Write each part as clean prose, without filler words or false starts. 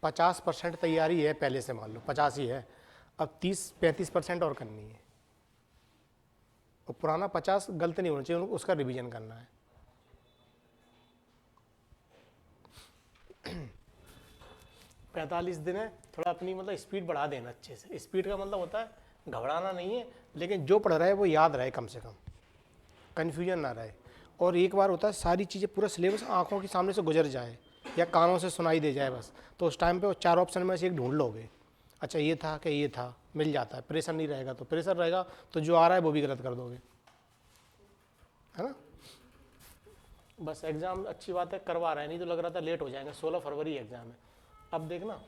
50% तैयारी है पहले से, मान लो 50 ही है, अब 30-35% और करनी है, और पुराना 50 गलत नहीं होना चाहिए, उसका रिवीजन करना है। 45 दिन है, थोड़ा अपनी मतलब स्पीड बढ़ा देना अच्छे से। स्पीड का मतलब होता है घबराना नहीं है, लेकिन जो पढ़ रहा है वो याद रहे, कम से कम कन्फ्यूजन ना रहे। और एक बार होता है सारी चीज़ें, पूरा सिलेबस आंखों के सामने से गुजर जाए या कानों से सुनाई दे जाए बस, तो उस टाइम पे वो 4 ऑप्शन में से एक ढूंढ लोगे, अच्छा ये था कि ये था, मिल जाता है। प्रेशर नहीं रहेगा, तो प्रेशर रहेगा तो जो आ रहा है वो भी गलत कर दोगे, है ना। बस एग्ज़ाम अच्छी बात है करवा रहे हैं, नहीं तो लग रहा था लेट हो जाएंगे, 16 फरवरी एग्ज़ाम है। अब देखना,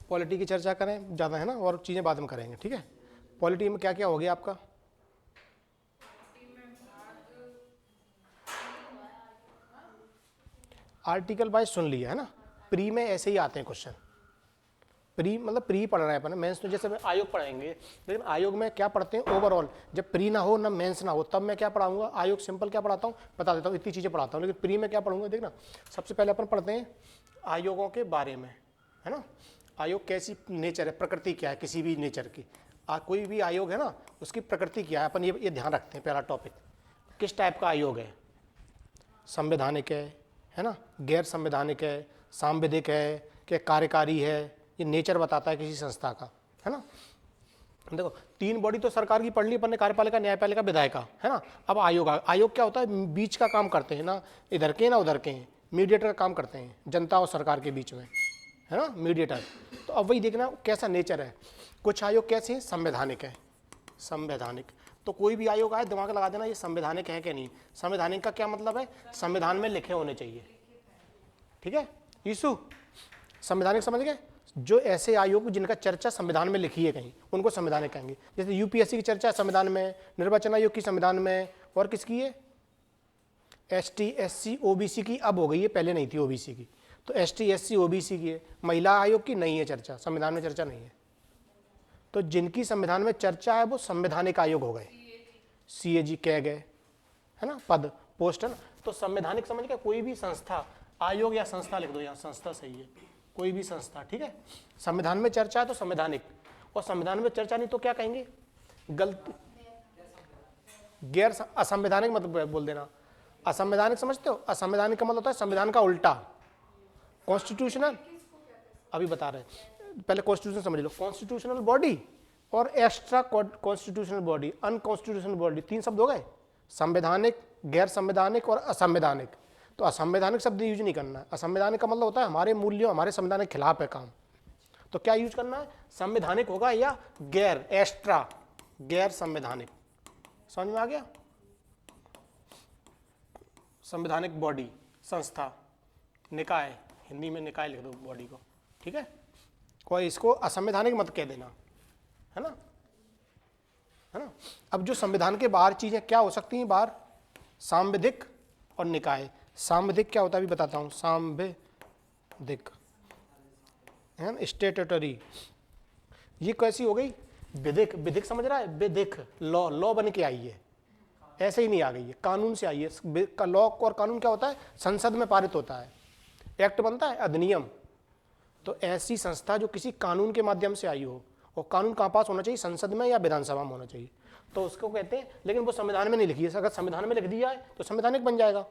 पॉलिटी की चर्चा करें ज़्यादा, है ना, और चीज़ें बाद में करेंगे, ठीक है। पॉलिटी में क्या क्या हो गया आपका? आर्टिकल वाइज सुन लिया है ना। प्री में ऐसे ही आते हैं क्वेश्चन, प्री मतलब प्री पढ़ रहे हैं अपन, मेंस तो जैसे आयोग पढ़ाएंगे, लेकिन आयोग में क्या पढ़ते हैं ओवरऑल, जब प्री ना हो ना मेंस ना हो तब मैं क्या पढ़ाऊंगा, आयोग सिंपल क्या पढ़ाता हूँ बता देता हूँ, इतनी चीज़ें पढ़ाता हूँ। लेकिन प्री में क्या पढ़ूंगा देखना, सबसे पहले अपन पढ़ते हैं आयोगों के बारे में, है ना। आयोग कैसी नेचर है, प्रकृति क्या है किसी भी नेचर की, कोई भी आयोग है ना उसकी प्रकृति क्या है, अपन ये ध्यान रखते हैं। पहला टॉपिक, किस टाइप का आयोग है, संवैधानिक है ना, गैर संवैधानिक है, सांविधिक है, क्या कार्यकारी है, ये नेचर बताता है किसी संस्था का, है ना। देखो 3 बॉडी तो सरकार की पढ़ ली अपन ने, कार्यपालिका, न्यायपालिका, विधायिका, है ना। अब आयोग, आयोग क्या होता है, बीच का काम करते हैं ना, इधर के ना उधर के हैं, मीडिएटर का काम करते हैं जनता और सरकार के बीच में, है ना, मीडिएटर। तो अब वही देखना कैसा नेचर है। कुछ आयोग कैसे हैं, संवैधानिक है, संवैधानिक। तो कोई भी आयोग आए दिमाग लगा देना ये संवैधानिक है कि नहीं। संवैधानिक का क्या मतलब है, संविधान में लिखे होने चाहिए, ठीक है। यीशु संवैधानिक समझ गए, जो ऐसे आयोग जिनका चर्चा संविधान में लिखी है कहीं, उनको संवैधानिक कहेंगे। जैसे यूपीएससी की चर्चा संविधान में, निर्वाचन आयोग की संविधान में, और किसकी है, एसटी एससी ओबीसी की अब हो गई है, पहले नहीं थी ओबीसी की, तो एसटी एससी ओबीसी की है। महिला आयोग की नहीं है चर्चा, संविधान में चर्चा नहीं है। तो जिनकी संविधान में चर्चा है वो संवैधानिक आयोग हो गए, सीएजी कह गए, है ना, पद पोस्ट है ना। तो संवैधानिक समझ गए, कोई भी संस्था, आयोग या संस्था लिख दो, यहाँ संस्था सही है, कोई भी संस्था, ठीक है। संविधान में चर्चा है तो संवैधानिक, और संविधान में चर्चा नहीं तो क्या कहेंगे, गलत, गैर असंवैधानिक मत बोल देना। असंवैधानिक समझते हो, असंवैधानिक का मतलब होता है संविधान का उल्टा। कॉन्स्टिट्यूशनल अभी बता रहे हैं, पहले कॉन्स्टिट्यूशन समझ लो। कॉन्स्टिट्यूशनल बॉडी और extra constitutional body, unconstitutional body, 3 शब्द हो गए, संवैधानिक, गैर संवैधानिक और असंवैधानिक। तो असंवैधानिक शब्द यूज नहीं करना है। असंवैधानिक का मतलब होता है हमारे मूल्यों, हमारे संविधान के खिलाफ है काम, तो क्या यूज करना है, संवैधानिक होगा या गैर, एक्स्ट्रा, गैर संवैधानिक। समझ में आ गया। संवैधानिक बॉडी, संस्था, निकाय, हिंदी में निकाय लिख दो बॉडी को, ठीक है। कोई इसको असंवैधानिक मत कह देना, है ना, है ना। अब जो संविधान के बाहर चीजें क्या हो सकती हैं बाहर, सांविधिक और निकाय। सांविधिक क्या होता है अभी बताता हूं, सांविधिक है ना, स्टेटूटरी, ये कैसी हो गई, विधिक, विधिक समझ रहा है, विधिक लॉ, लॉ बन के आई है, ऐसे ही नहीं आ गई है, कानून से आई है। लॉ और कानून क्या होता है, संसद में पारित होता है, एक्ट बनता है, अधिनियम। तो ऐसी संस्था जो किसी कानून के माध्यम से आई हो, और कानून कहाँ पास होना चाहिए, संसद में या विधानसभा में होना चाहिए, तो उसको कहते हैं। लेकिन वो संविधान में नहीं लिखी है, अगर संविधान में लिख दिया है तो संवैधानिक बन जाएगा।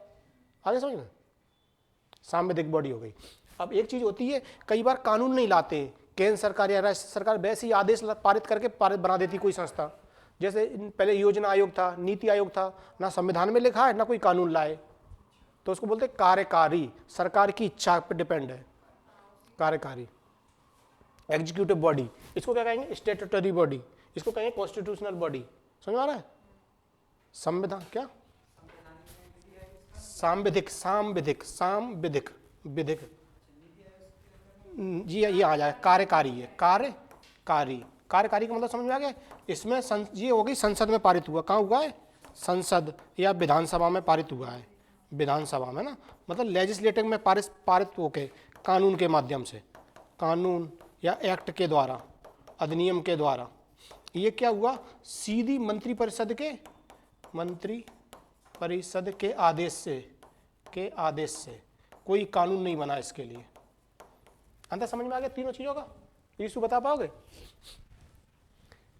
आगे समझ में, सांविधिक बॉडी हो गई। अब एक चीज होती है, कई बार कानून नहीं लाते केंद्र सरकार या राज्य सरकार, वैसे ही आदेश पारित करके पारित बना देती कोई संस्था। जैसे पहले योजना आयोग था, नीति आयोग था, ना संविधान में लिखा है ना कोई कानून लाए, तो उसको बोलते कार्यकारी, सरकार की इच्छा पर डिपेंड है, कार्यकारी। एग्जीक्यूटिव बॉडी, इसको क्या कहेंगे, स्टेटूटरी बॉडी, इसको कहेंगे कॉन्स्टिट्यूशनल बॉडी। समझ में आ रहा है। संविधान क्या, सांविधिक, सांविधिक, सांविधिक, विधिक जी, ये आ जाए, कार्यकारी है, कार्यकारी। कार्यकारी का मतलब समझ में आ गया। इसमें ये हो गई संसद में पारित हुआ, कहाँ हुआ है, संसद या विधानसभा में पारित हुआ है, विधानसभा में ना, मतलब लेजिस्लेटिव में पारित होके कानून के माध्यम से, कानून या एक्ट के द्वारा, अधिनियम के द्वारा। ये क्या हुआ, सीधी मंत्री परिषद के आदेश से, कोई कानून नहीं बना इसके लिए। अंतर समझ में आ गया तीनों चीजों का? इशू बता पाओगे?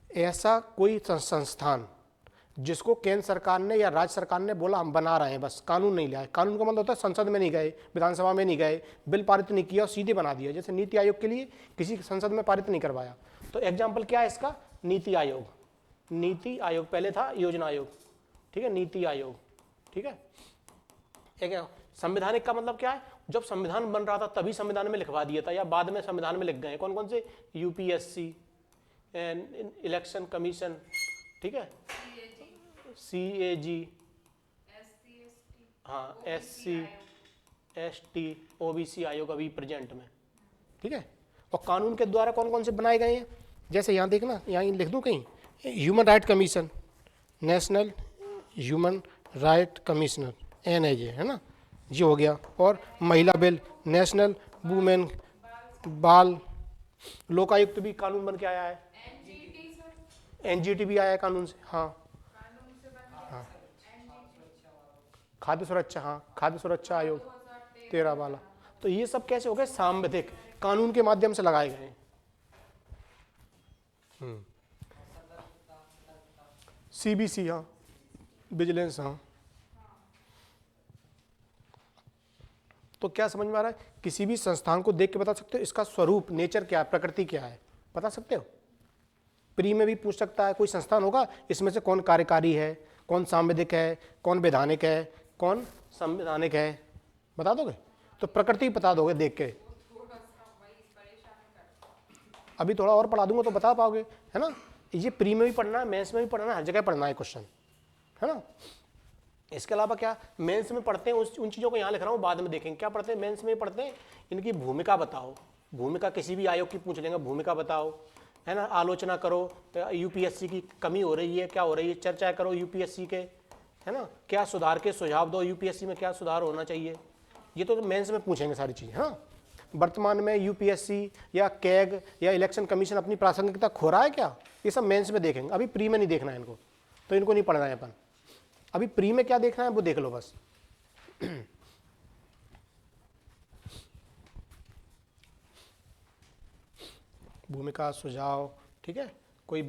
ऐसा कोई संस्थान जिसको केंद्र सरकार ने या राज्य सरकार ने बोला हम बना रहे हैं, बस कानून नहीं लाए। कानून का मतलब होता है संसद में नहीं गए, विधानसभा में नहीं गए, बिल पारित नहीं किया और सीधे बना दिया। जैसे नीति आयोग के लिए किसी संसद में पारित नहीं करवाया। तो एग्जाम्पल क्या है इसका? नीति आयोग। नीति आयोग पहले था योजना आयोग, ठीक है, नीति आयोग, ठीक है। एक संवैधानिक का मतलब क्या है? जब संविधान बन रहा था तभी संविधान में लिखवा दिया था या बाद में संविधान में लिख गए। कौन कौन से? यूपीएससी, इलेक्शन कमीशन, ठीक है, CAG, हाँ, SC, ST, OBC आयोग अभी प्रेजेंट में, ठीक है। और कानून के द्वारा कौन कौन से बनाए गए हैं? जैसे यहाँ देखना, यहाँ लिख दूँ कहीं, human right commission, national human right commissioner, NHA, है ना, ये हो गया। और महिला बिल, नेशनल वुमेन बाल लोकायुक्त भी कानून बन के आया है। NGT भी आया है कानून से, हाँ। खाद्य सुरक्षा, हाँ, खाद्य सुरक्षा आयोग 13 वाला। तो ये सब कैसे हो गए? सांविधिक कानून के माध्यम से लगाए गए। CBC, हाँ, विजिलेंस, हाँ। तो क्या समझ में आ रहा है? किसी भी संस्थान को देख के बता सकते हो इसका स्वरूप, नेचर क्या है, प्रकृति क्या है, बता सकते हो। प्री में भी पूछ सकता है, कोई संस्थान होगा इसमें से कौन कार्यकारी है, कौन सांविधिक है, कौन वैधानिक है, कौन संवैधानिक है, बता दोगे? तो प्रकृति बता दोगे देख के। अभी थोड़ा और पढ़ा दूंगा तो बता पाओगे, है ना। ये प्री में भी पढ़ना है, मेंस में भी पढ़ना है, हर जगह पढ़ना है क्वेश्चन, है ना। इसके अलावा क्या मेंस में पढ़ते हैं, उन चीज़ों को यहाँ लिख रहा हूँ, बाद में देखेंगे। क्या पढ़ते हैं मेंस में? पढ़ते हैं इनकी भूमिका बताओ। भूमिका किसी भी आयोग की पूछ लेंगे, भूमिका बताओ, है ना। आलोचना करो, यूपीएससी की कमी हो रही है, क्या हो रही है, चर्चा करो यूपीएससी के, है ना। क्या सुधार के सुझाव दो, यूपीएससी में क्या सुधार होना चाहिए। ये तो मेंस में पूछेंगे सारी चीज़, हाँ। वर्तमान में यूपीएससी या कैग या इलेक्शन कमीशन अपनी प्रासंगिकता खो रहा है क्या, ये सब मेंस में देखेंगे। अभी प्री में नहीं देखना है इनको, तो इनको नहीं पढ़ना है अपन। अभी प्री में क्या देखना है वो देख लो बस। भूमिका, सुझाव, ठीक है। कोई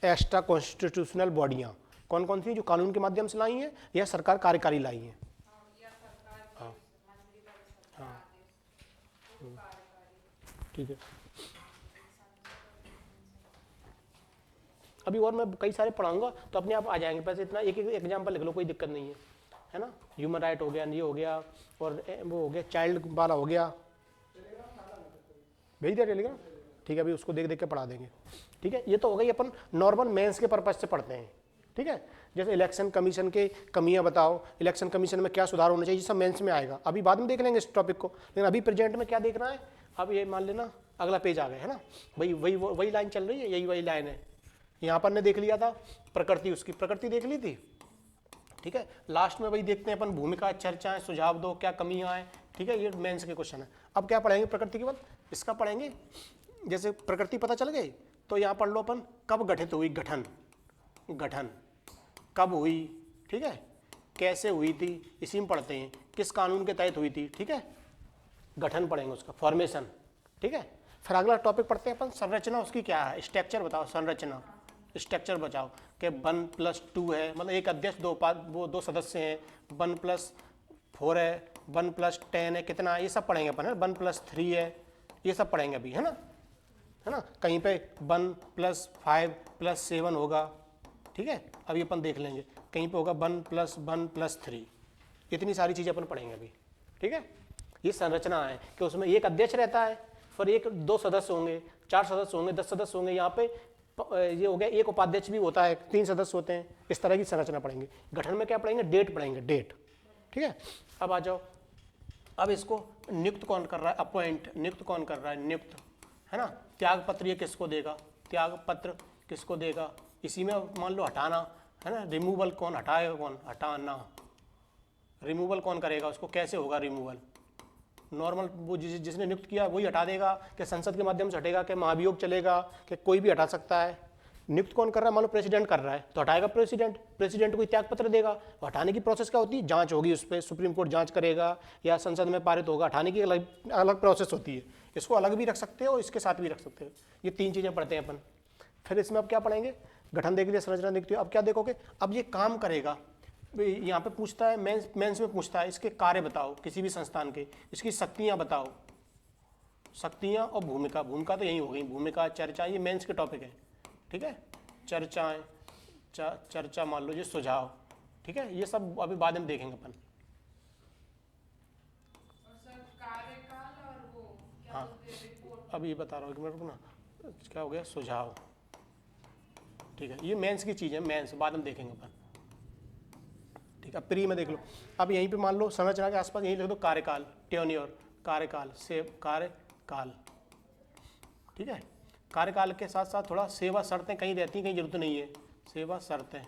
एक्स्ट्रा कॉन्स्टिट्यूशनल बॉडियां कौन कौन सी जो कानून के माध्यम से लाई हैं या सरकार कार्यकारी लाई हैं? हाँ, हाँ, ठीक है। अभी और मैं कई सारे पढ़ाऊंगा तो अपने आप आ जाएंगे। पैसे इतना एक एक एग्जाम्पल लिख लो, कोई दिक्कत नहीं है ना। ह्यूमन राइट हो गया, ये हो गया, और वो हो गया चाइल्ड वाला हो गया। भेज दिया टेलीग्राम, ठीक है। अभी उसको देख देख के पढ़ा देंगे, ठीक है। ये तो हो गई अपन नॉर्मल मेंस के पर्पज से पढ़ते हैं, ठीक है। जैसे इलेक्शन कमीशन के कमियां बताओ, इलेक्शन कमीशन में क्या सुधार होना चाहिए, सब मेंस में आएगा। अभी बाद में देख लेंगे इस टॉपिक को, लेकिन अभी प्रेजेंट में क्या देखना है। अब ये मान लेना अगला पेज आ गया, है ना। वही लाइन चल रही है, यही वही लाइन है। यहाँ पर ने देख लिया था प्रकृति, उसकी प्रकृति देख ली थी, ठीक है। लास्ट में वही देखते हैं अपन, भूमिका, चर्चाएं, सुझाव दो, क्या कमियां हैं, ठीक है। ये मेंस के क्वेश्चन है। अब क्या पढ़ेंगे प्रकृति के बाद? इसका पढ़ेंगे। जैसे प्रकृति पता चल गई तो यहाँ पढ़ लो अपन, कब गठित हुई, गठन, गठन कब हुई, ठीक है। कैसे हुई थी, इसी में पढ़ते हैं। किस कानून के तहत हुई थी, ठीक है। गठन पढ़ेंगे उसका, फॉर्मेशन, ठीक है। फिर अगला टॉपिक पढ़ते हैं अपन, संरचना उसकी क्या है, स्ट्रक्चर बताओ, संरचना, स्ट्रक्चर बचाओ कि 1+2 है, मतलब एक अध्यक्ष, दो सदस्य हैं, 1+4 है, 1+10 है, कितना, ये सब पढ़ेंगे अपन, है 1+3 है, ये सब पढ़ेंगे अभी, है ना। कहीं पे 1+5+7 होगा, ठीक है। अभी अपन देख लेंगे, कहीं पे होगा 1+1+3, इतनी सारी चीज़ें अपन पढ़ेंगे अभी, ठीक है। ये संरचना है कि उसमें एक अध्यक्ष रहता है, फिर 2 सदस्य होंगे, 4 सदस्य होंगे, 10 सदस्य होंगे। यहाँ पे ये हो गया, एक उपाध्यक्ष भी होता है, 3 सदस्य होते हैं। इस तरह की संरचना पढ़ेंगे। गठन में क्या पढ़ेंगे? डेट पढ़ेंगे, डेट, ठीक है। अब आ जाओ, अब इसको नियुक्त कौन कर रहा है, अपॉइंट, नियुक्त कौन कर रहा है, नियुक्त, है ना। त्याग पत्र ये किसको देगा, त्याग पत्र किसको देगा। इसी में मान लो हटाना, है ना। रिमूवल कौन हटाएगा, कौन हटाना, रिमूवल कौन करेगा, उसको कैसे होगा रिमूवल। नॉर्मल वो जिसने नियुक्त किया वही हटा देगा, कि संसद के माध्यम से हटेगा, कि महाभियोग चलेगा, कि कोई भी हटा सकता है, नियुक्त कौन कर रहा है? मान लो प्रेसिडेंट कर रहा है तो हटाएगा प्रेसिडेंट, प्रेसिडेंट को त्याग पत्र देगा। हटाने की प्रोसेस क्या होती है? जांच होगी उस पर, सुप्रीम कोर्ट जांच करेगा या संसद में पारित होगा। हटाने की अलग अलग प्रोसेस होती है। इसको अलग भी रख सकते हो और इसके साथ भी रख सकते हो। ये 3 चीज़ें पढ़ते हैं अपन। फिर इसमें अब क्या पढ़ेंगे? गठन देख लिया, संरचना देखते हो। अब क्या देखोगे? अब ये काम करेगा, यहाँ पे पूछता है मेंस में पूछता है इसके कार्य बताओ किसी भी संस्थान के, इसकी शक्तियाँ बताओ, शक्तियाँ और भूमिका। भूमिका तो यही हो गई, भूमिका, चर्चा, ये मेंस के टॉपिक है। ठीक है, चर्चाएं, चर्चा मान लो, ये सुझाव। ठीक है, ये सब अभी बाद में देखेंगे अपन। हाँ, अभी बता रहा हूँ, एक मिनट रुको ना। क्या हो गया? सुझाव। ठीक है, ये मेंस की चीज़ है, मेंस बाद में देखेंगे अपन। ठीक है, प्री में देख लो। अब यहीं पे मान लो संरचना के आसपास यहीं लिख दो कार्यकाल, टेन्योर, कार्यकाल, से कार्यकाल। ठीक है, कार्यकाल के साथ साथ थोड़ा सेवा शर्तें कहीं रहती हैं, कहीं जरूरत नहीं है। सेवा शर्तें,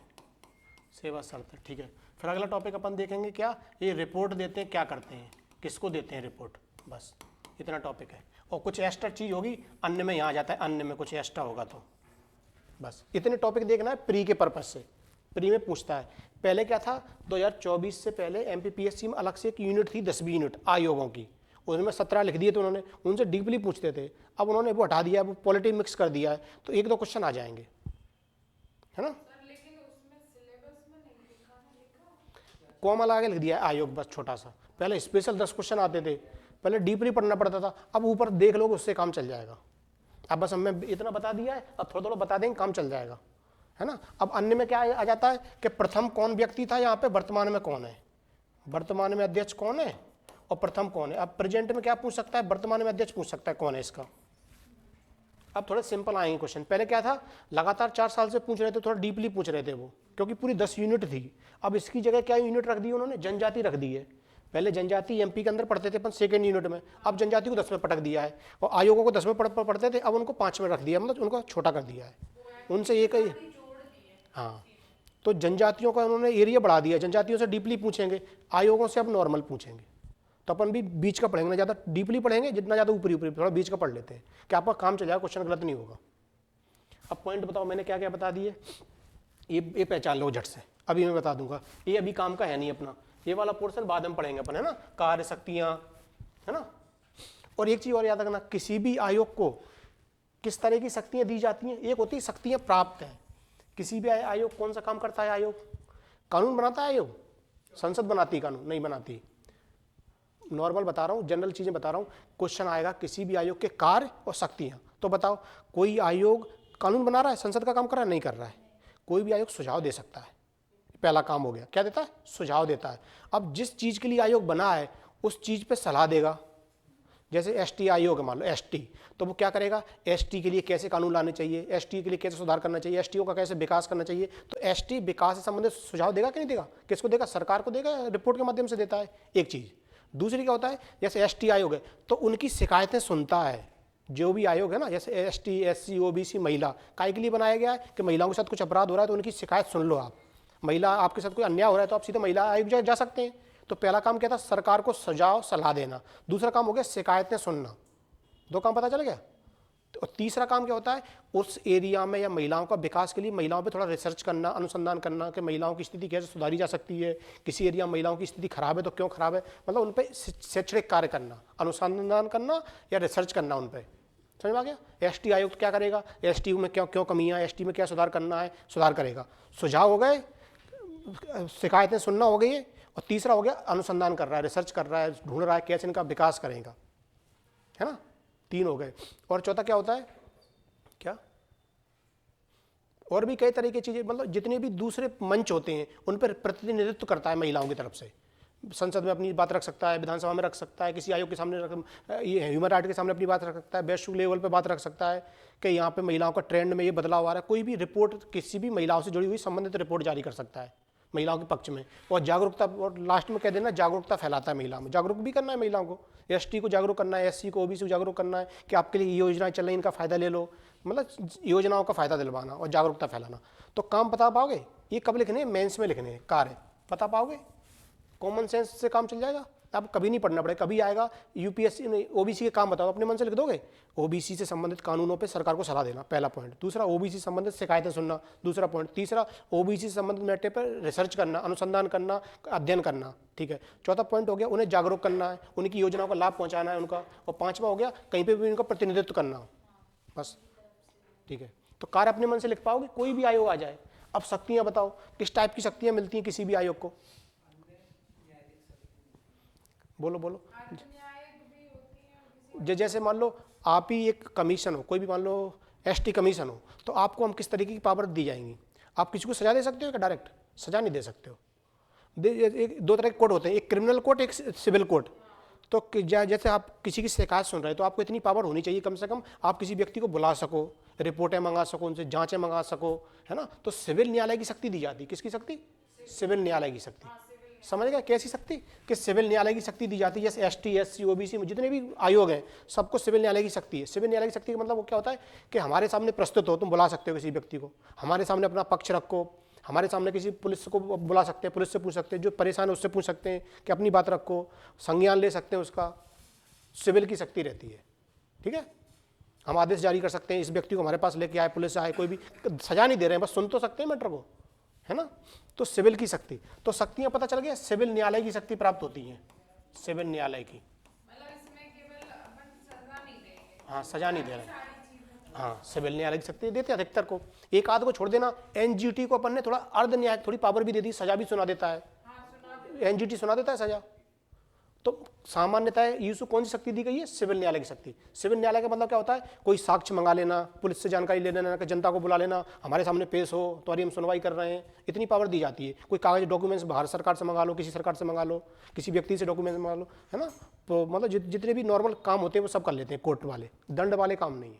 सेवा शर्तें। ठीक है, फिर अगला टॉपिक अपन देखेंगे क्या? ये रिपोर्ट देते हैं, क्या करते हैं, किसको देते हैं रिपोर्ट, बस इतना टॉपिक है। और कुछ एक्स्ट्रा चीज़ होगी अन्य में, यहाँ जाता है अन्य में कुछ एक्स्ट्रा होगा तो बस इतने टॉपिक देखना है प्री के पर्पज से। प्री में पूछता है, पहले क्या था 2024 से पहले एमपीपीएससी में अलग से एक यूनिट थी 10वीं यूनिट आयोगों की, उसमें 17 लिख दिए थे उन्होंने, उनसे डीपली पूछते थे। अब उन्होंने वो हटा दिया, वो पॉलिटी मिक्स कर दिया है, तो 1-2 क्वेश्चन आ जाएंगे, है ना। कॉमन आगे लिख दिया है आयोग, बस छोटा सा। पहले स्पेशल 10 क्वेश्चन आते थे, पहले डीपली पढ़ना पड़ता था, अब ऊपर देख लोगे उससे काम चल जाएगा। अब बस हमें इतना बता दिया है, अब थोड़ा थोड़ा बता देंगे, काम चल जाएगा, है ना। अब अन्य में क्या आ जाता है कि प्रथम कौन व्यक्ति था यहाँ पे, वर्तमान में कौन है, वर्तमान में अध्यक्ष कौन है और प्रथम कौन है। अब प्रेजेंट में क्या पूछ सकता है? वर्तमान में अध्यक्ष पूछ सकता है कौन है इसका। अब थोड़े सिंपल आएंगे क्वेश्चन। पहले क्या था, लगातार 4 साल से पूछ रहे थे, थोड़ा डीपली पूछ रहे थे वो, क्योंकि पूरी 10 यूनिट थी। अब इसकी जगह क्या यूनिट रख दी उन्होंने? जनजाति रख दी है। पहले जनजाति एमपी के अंदर पढ़ते थे अपन 2nd यूनिट में, अब जनजाति को 10 में पटक दिया है। और आयोगों को 10 में पढ़ते थे, अब उनको 5 में रख दिया, मतलब उनको छोटा कर दिया है। उनसे एक ही, हाँ, तो जनजातियों का उन्होंने एरिया बढ़ा दिया। जनजातियों से डीपली पूछेंगे, आयोगों से अब नॉर्मल पूछेंगे। तो अपन भी बीच का पढ़ेंगे, ना ज़्यादा डीपली पढ़ेंगे, जितना ज़्यादा ऊपरी ऊपरी, थोड़ा बीच का पढ़ लेते हैं कि आपका काम चल जाएगा, क्वेश्चन गलत नहीं होगा। अब पॉइंट बताओ, मैंने क्या क्या बता दिए, ये पहचान लो झट से, अभी मैं बता दूंगा। ये अभी काम का है नहीं अपना, ये वाला पोर्शन बाद में पढ़ेंगे अपन, है ना। कार्य, शक्तियाँ, है ना। और एक चीज़ और याद रखना, किसी भी आयोग को किस तरह की शक्तियाँ दी जाती हैं। एक होती है शक्तियाँ प्राप्त हैं। किसी भी आयोग कौन सा काम करता है? आयोग कानून बनाता है। आयोग संसद बनाती है, कानून नहीं बनाती। नॉर्मल बता रहा हूँ, जनरल चीज़ें बता रहा हूँ। क्वेश्चन आएगा किसी भी आयोग के कार्य और शक्तियाँ, तो बताओ कोई आयोग कानून बना रहा है, संसद का काम कर रहा है? नहीं कर रहा है। कोई भी आयोग सुझाव दे सकता है, पहला काम हो गया। क्या देता है? सुझाव देता है। अब जिस चीज़ के लिए आयोग बना है उस चीज़ पे सलाह देगा। जैसे एसटी आयोग है, मान लो एसटी, तो वो क्या करेगा? एसटी के लिए कैसे कानून लाने चाहिए, एसटी के लिए कैसे सुधार करना चाहिए, एसटीओ का कैसे विकास करना चाहिए, तो एसटी विकास से संबंधित सुझाव देगा कि नहीं देगा? किसको देगा? सरकार को देगा, रिपोर्ट के माध्यम से देता है। एक चीज़। दूसरी क्या होता है, जैसे एसटी आयोग है तो उनकी शिकायतें सुनता है। जो भी आयोग है ना, जैसे एसटी, एससी, ओबीसी, महिला, काय के लिए बनाया गया है कि महिलाओं के साथ कुछ अपराध हो रहा है तो उनकी शिकायत सुन लो आप। महिला, आपके साथ कोई अन्याय हो रहा है तो आप सीधे महिला आयोग जा सकते हैं। तो पहला काम क्या था? सरकार को सुझाव सलाह देना। दूसरा काम हो गया शिकायतें सुनना। 2 काम पता चल गया। और तीसरा काम क्या होता है? उस एरिया में या महिलाओं का विकास के लिए महिलाओं पे थोड़ा रिसर्च करना, अनुसंधान करना कि महिलाओं की स्थिति कैसे सुधारी जा सकती है, किसी एरिया में महिलाओं की स्थिति खराब है तो क्यों खराब है, मतलब उन पर शैक्षणिक कार्य करना, अनुसंधान करना या रिसर्च करना उन पर। समझ में आ गया? एसटी आयोग क्या करेगा? एसटी में क्यों कमियाँ, एसटी में क्या सुधार करना है, सुधार करेगा। सुझाव हो गए, शिकायतें सुनना हो गई है, और तीसरा हो गया अनुसंधान कर रहा है, रिसर्च कर रहा है, ढूंढ रहा है कैसे इनका विकास करेगा, है ना। 3 हो गए। और चौथा क्या होता है? क्या? और भी कई तरह की चीज़ें, मतलब जितने भी दूसरे मंच होते हैं उन पर प्रतिनिधित्व करता है महिलाओं की तरफ से। संसद में अपनी बात रख सकता है, विधानसभा में रख सकता है, किसी आयोग के सामने ये ह्यूमन राइट के सामने अपनी बात रख सकता है, वैश्विक लेवल पे बात रख सकता है कि यहाँ पे महिलाओं का ट्रेंड में ये बदलाव आ रहा है। कोई भी रिपोर्ट, किसी भी महिलाओं से जुड़ी हुई संबंधित रिपोर्ट जारी कर सकता है महिलाओं के पक्ष में। और जागरूकता, और लास्ट में कह देना जागरूकता फैलाता है महिला में। जागरूक भी करना है महिलाओं को, एसटी को जागरूक करना है, एससी को, ओबीसी को जागरूक करना है कि आपके लिए ये योजनाएं चल रही, इनका फ़ायदा ले लो, मतलब योजनाओं का फ़ायदा दिलवाना और जागरूकता फैलाना। तो काम बता पाओगे? ये कब लिखने हैं? मेंस में लिखने हैं। कार्य बता पाओगे? कॉमन सेंस से काम चल जाएगा। आप कभी नहीं पढ़ना पड़ेगा, कभी आएगा यूपीएससी नहीं, ओबीसी के काम बताओ, अपने मन से लिख दोगे। ओबीसी से संबंधित कानूनों पे सरकार को सलाह देना, पहला पॉइंट। दूसरा, ओबीसी से संबंधित शिकायतें सुनना, दूसरा पॉइंट। तीसरा, ओबीसी से संबंधित मैटर पर रिसर्च करना, अनुसंधान करना, अध्ययन करना, ठीक है। चौथा पॉइंट हो गया उन्हें जागरूक करना है, उनकी योजनाओं का लाभ पहुंचाना है उनका। और पांचवा हो गया कहीं पे भी उनका प्रतिनिधित्व करना, बस, ठीक है। तो कार्य अपने मन से लिख पाओगे, कोई भी आयोग आ जाए। अब शक्तियां बताओ, किस टाइप की शक्तियां मिलती हैं किसी भी आयोग को? बोलो बोलो। जैसे मान लो आप ही एक कमीशन हो, कोई भी मान लो एसटी कमीशन हो, तो आपको हम किस तरीके की पावर दी जाएंगी? आप किसी को सजा दे सकते हो क्या? डायरेक्ट सजा नहीं दे सकते हो। दो तरह के कोर्ट होते हैं, एक क्रिमिनल कोर्ट, एक सिविल कोर्ट। तो जैसे आप किसी की शिकायत सुन रहे हैं तो आपको इतनी पावर होनी चाहिए कम से कम, आप किसी व्यक्ति को बुला सको, रिपोर्टें मंगा सको, उनसे जांचें मंगा सको, है ना। तो सिविल न्यायालय की शक्ति दी जाती है। किसकी शक्ति? सिविल न्यायालय की शक्ति। समझ गए कैसी शक्ति? कि सिविल न्यायालय की शक्ति दी जाती है। जैसे एसटी, एससी, ओबीसी में जितने भी आयोग हैं सबको सिविल न्यायालय की शक्ति है। सिविल न्यायालय की शक्ति का मतलब वो क्या होता है कि हमारे सामने प्रस्तुत हो, तुम बुला सकते हो किसी व्यक्ति को, हमारे सामने अपना पक्ष रखो, हमारे सामने किसी पुलिस को बुला सकते हैं, पुलिस से पूछ सकते हैं, जो परेशान है उससे पूछ सकते हैं कि अपनी बात रखो, संज्ञान ले सकते हैं उसका। सिविल की शक्ति रहती है, ठीक है। हम आदेश जारी कर सकते हैं, इस व्यक्ति को हमारे पास लेके आए, पुलिस आए, कोई भी सजा नहीं दे रहे हैं, बस सुन तो सकते हैं मैटर को, है ना। तो सिविल की शक्ति, तो शक्तियां पता चल गया, सिविल न्यायालय की शक्ति प्राप्त होती है, सिविल न्यायालय की। मतलब इसमें केवल अपन सजा नहीं देंगे। हाँ, सजा नहीं दे रहे हैं। हाँ, सिविल न्यायालय की शक्ति देते हैं अधिकतर को, एक आध को छोड़ देना। एनजीटी को अपन ने थोड़ा अर्ध न्याय, थोड़ी पावर भी दे दी, सजा भी सुना देता है। एनजीटी सुना देता है सजा। तो सामान्यतः यूसु कौन सी शक्ति दी गई है? सिविल न्यायालय की शक्ति। सिविल न्यायालय का मतलब क्या होता है? कोई साक्ष्य मंगा लेना, पुलिस से जानकारी ले लेना, जनता को बुला लेना, हमारे सामने पेश हो, तुम्हारी हम सुनवाई कर रहे हैं, इतनी पावर दी जाती है। कोई कागज डॉक्यूमेंट्स बाहर सरकार से मंगा लो, किसी सरकार से मंगा लो, किसी व्यक्ति से डॉक्यूमेंट्स मंगा लो, है ना। तो मतलब जितने भी नॉर्मल काम होते हैं वो सब कर लेते हैं कोर्ट वाले, दंड वाले काम नहीं है,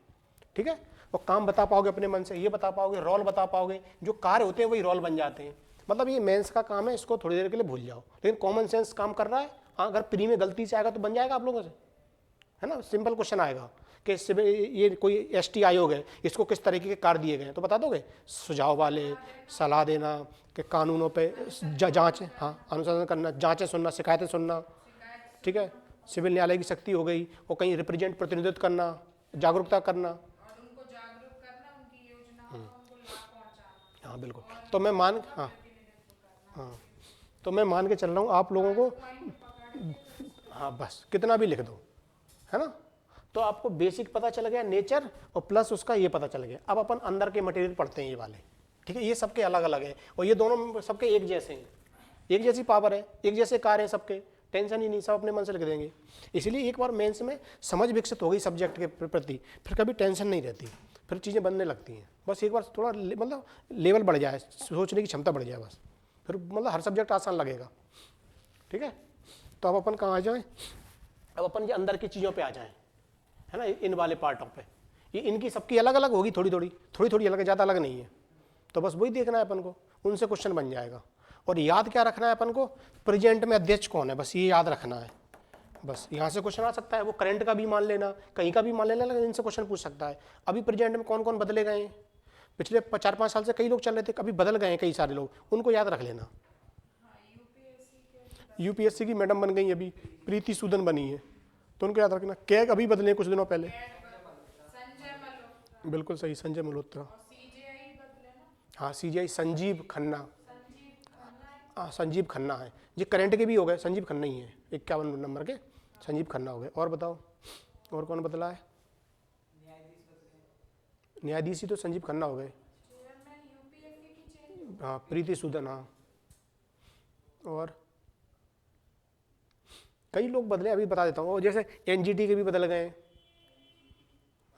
ठीक है। वो काम बता पाओगे अपने मन से, ये बता पाओगे, रोल बता पाओगे, जो कार्य होते हैं वही रोल बन जाते हैं। मतलब ये मेंस का काम है, इसको थोड़ी देर के लिए भूल जाओ, लेकिन कॉमन सेंस काम कर रहा है। हाँ, अगर प्री में गलती से आएगा तो बन जाएगा आप लोगों से, है ना। सिंपल क्वेश्चन आएगा कि ये कोई एसटी आयोग है, इसको किस तरीके के कार्य दिए गए हैं, तो बता दोगे। सुझाव वाले, सलाह देना, कि कानूनों पे जांच, हाँ, अनुसंधान करना, जांचें सुनना, शिकायतें सुनना, ठीक है। सिविल न्यायालय की शक्ति हो गई। और कहीं रिप्रेजेंट, प्रतिनिधित्व करना, जागरूकता करना, और उनको जागरूक करना, उनकी योजनाओं का उनको लाभ पहुंचाना। हाँ बिल्कुल। तो मैं मान, हाँ हाँ, तो मैं मान के चल रहा हूँ आप लोगों को, हाँ बस कितना भी लिख दो, है ना। तो आपको बेसिक पता चल गया नेचर, और प्लस उसका ये पता चल गया। अब अपन अंदर के मटेरियल पढ़ते हैं ये वाले, ठीक है। ये सबके अलग अलग है, और ये दोनों सबके एक जैसे हैं, एक जैसी पावर है, एक जैसे कार्य हैं सबके, टेंशन ही नहीं, सब अपने मन से लिख देंगे। इसलिए एक बार मेंस में समझ विकसित हो गई सब्जेक्ट के प्रति, फिर कभी टेंशन नहीं रहती, फिर चीज़ें बनने लगती हैं। बस एक बार थोड़ा मतलब लेवल बढ़ जाए, सोचने की क्षमता बढ़ जाए, बस फिर मतलब हर सब्जेक्ट आसान लगेगा, ठीक है। तो अब अपन कहाँ आ जाएं? अब अपन ये अंदर की चीज़ों पे आ जाएं, है ना, इन वाले पार्टों पे। ये इनकी सबकी अलग अलग होगी, थोड़ी थोड़ी अलग है, ज़्यादा अलग नहीं है। तो बस वही देखना है अपन को, उनसे क्वेश्चन बन जाएगा। और याद क्या रखना है अपन को? प्रेजेंट में अध्यक्ष कौन है, बस ये याद रखना है। बस यहाँ से क्वेश्चन आ सकता है, वो करंट का भी मान लेना, कहीं का भी मान लेना, लेकिन इनसे क्वेश्चन पूछ सकता है। अभी प्रेजेंट में कौन कौन बदले गए हैं? पिछले 4-5 साल से कई लोग चल रहे थे, कभी बदल गए हैं कई सारे लोग, उनको याद रख लेना। यूपीएससी की मैडम बन गई अभी, प्रीति सूदन बनी है, तो उनको याद रखना। कैग अभी बदले कुछ दिनों पहले, बिल्कुल सही, संजय मल्होत्रा। हाँ, सीजीआई संजीव खन्ना, हाँ संजीव खन्ना है। ये करंट के भी हो गए, संजीव खन्ना ही है, 51 नंबर के संजीव खन्ना हो गए। और बताओ और कौन बदला है? न्यायाधीश ही तो संजीव खन्ना हो गए। हाँ, प्रीति सूदन, हाँ। और कई लोग बदले, अभी बता देता हूँ। और जैसे एनजीटी के भी बदल गए, है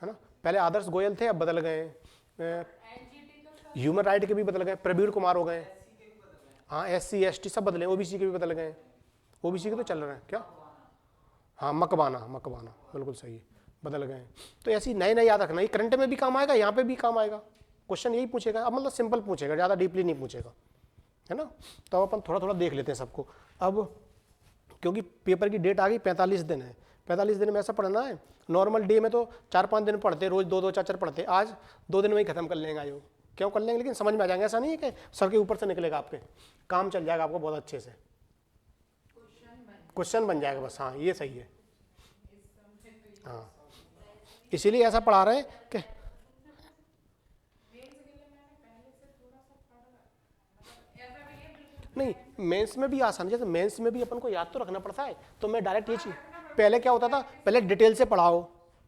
ना। पहले आदर्श गोयल थे, अब बदल गए। ह्यूमन राइट के भी बदल गए, प्रवीण कुमार हो गए। हाँ, एससी एसटी सब बदले, ओबीसी के भी बदल गए। ओबीसी के तो चल रहे हैं क्या? हाँ, मकबाना बिल्कुल सही है, बदल गए। तो ऐसी नए नए याद रखना, ये करंट में भी काम आएगा, यहाँ पे भी काम आएगा। क्वेश्चन यही पूछेगा, अब मतलब सिंपल पूछेगा, ज़्यादा डीपली नहीं पूछेगा, है ना। तो अपन थोड़ा थोड़ा देख लेते हैं सबको। अब क्योंकि पेपर की डेट आ गई, 45 दिन है। 45 दिन में ऐसा पढ़ना है। नॉर्मल डे में तो 4-5 दिन पढ़ते, रोज 2-2 4-4 पढ़ते, आज 2 दिन में ही खत्म कर लेंगे आयोग। क्यों कर लेंगे? लेकिन समझ में आ जाएंगे, ऐसा नहीं है कि सर के ऊपर से निकलेगा, आपके काम चल जाएगा आपको बहुत अच्छे से। क्वेश्चन बन जाएगा बस। हाँ ये सही है। हाँ इसीलिए ऐसा पढ़ा रहे हैं कि नहीं, मेंस में भी आसान, जैसे मेंस में भी अपन को याद तो रखना पड़ता है। तो मैं डायरेक्ट ये चीज, पहले क्या होता था, पहले डिटेल से पढ़ाओ,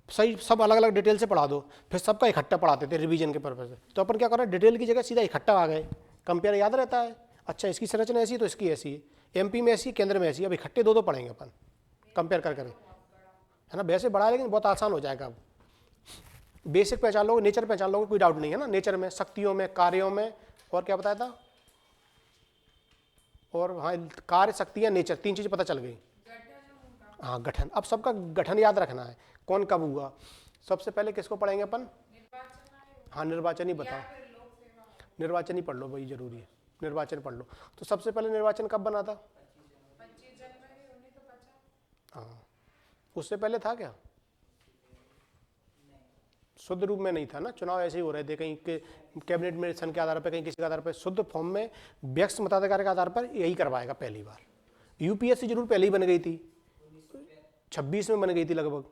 सही सब अलग अलग डिटेल से पढ़ा दो, फिर सबका इकट्ठा पढ़ाते थे रिवीजन के पर्पज से। तो अपन क्या कर रहे हैं, डिटेल की जगह सीधा इकट्ठा आ गए, कंपेयर याद रहता है। अच्छा इसकी संरचना ऐसी तो इसकी ऐसी है, एमपी में ऐसी, केंद्र में ऐसी, अब इकट्ठे दो पढ़ेंगे अपन कंपेयर कर कर, है ना। वैसे बड़ा है लेकिन बहुत आसान हो जाएगा। अब बेसिक पहचान लोगे, नेचर पहचान लोगे, कोई डाउट नहीं है ना। नेचर में, शक्तियों में, कार्यों में, और क्या बताया था, और हाँ कार्य, शक्तियाँ, नेचर, तीन चीज़ पता चल गई। हाँ गठन, अब सबका गठन याद रखना है, कौन कब हुआ। सबसे पहले किसको पढ़ेंगे अपन, हाँ निर्वाचन ही बताओ, निर्वाचन ही पढ़ लो भाई, जरूरी है निर्वाचन पढ़ लो। तो सबसे पहले निर्वाचन कब बना था, 25 जनवरी 1950। हाँ उससे पहले था क्या, शुद्ध रूप में नहीं था ना, चुनाव ऐसे ही हो रहे थे, कहीं के कैबिनेट में सन के आधार पर, कहीं किसी के आधार पर। शुद्ध फॉर्म में व्यक्ति मताधिकार के आधार पर यही करवाएगा पहली बार। यूपीएससी जरूर पहले ही बन गई थी, 26 में बन गई थी लगभग,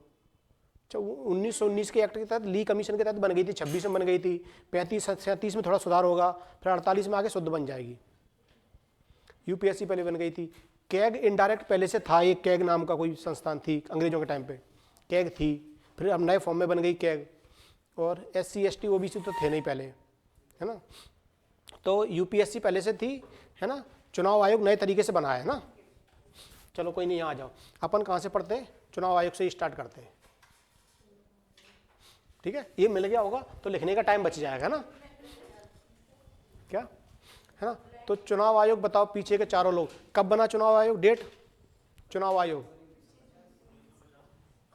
1919 के एक्ट के तहत, ली कमीशन के तहत बन गई थी, 26 में बन गई थी, 35-37 में थोड़ा सुधार होगा, फिर 48 में आगे शुद्ध बन जाएगी। यूपीएससी पहले बन गई थी। कैग इनडायरेक्ट पहले से था, एक कैग नाम का कोई संस्थान थी अंग्रेजों के टाइम पे, कैग थी, फिर अब नए फॉर्म में बन गई कैग। और SC ST OBC तो थे नहीं पहले, है ना। तो यूपीएससी पहले से थी, है ना। चुनाव आयोग नए तरीके से बना है ना। चलो कोई नहीं, यहाँ आ जाओ। अपन कहाँ से पढ़ते हैं, चुनाव आयोग से ही स्टार्ट करते हैं, ठीक है। ये मिल गया होगा तो लिखने का टाइम बच जाएगा ना, क्या है ना। तो चुनाव आयोग बताओ, पीछे के चारों लोग, कब बना चुनाव आयोग, डेट, चुनाव आयोग,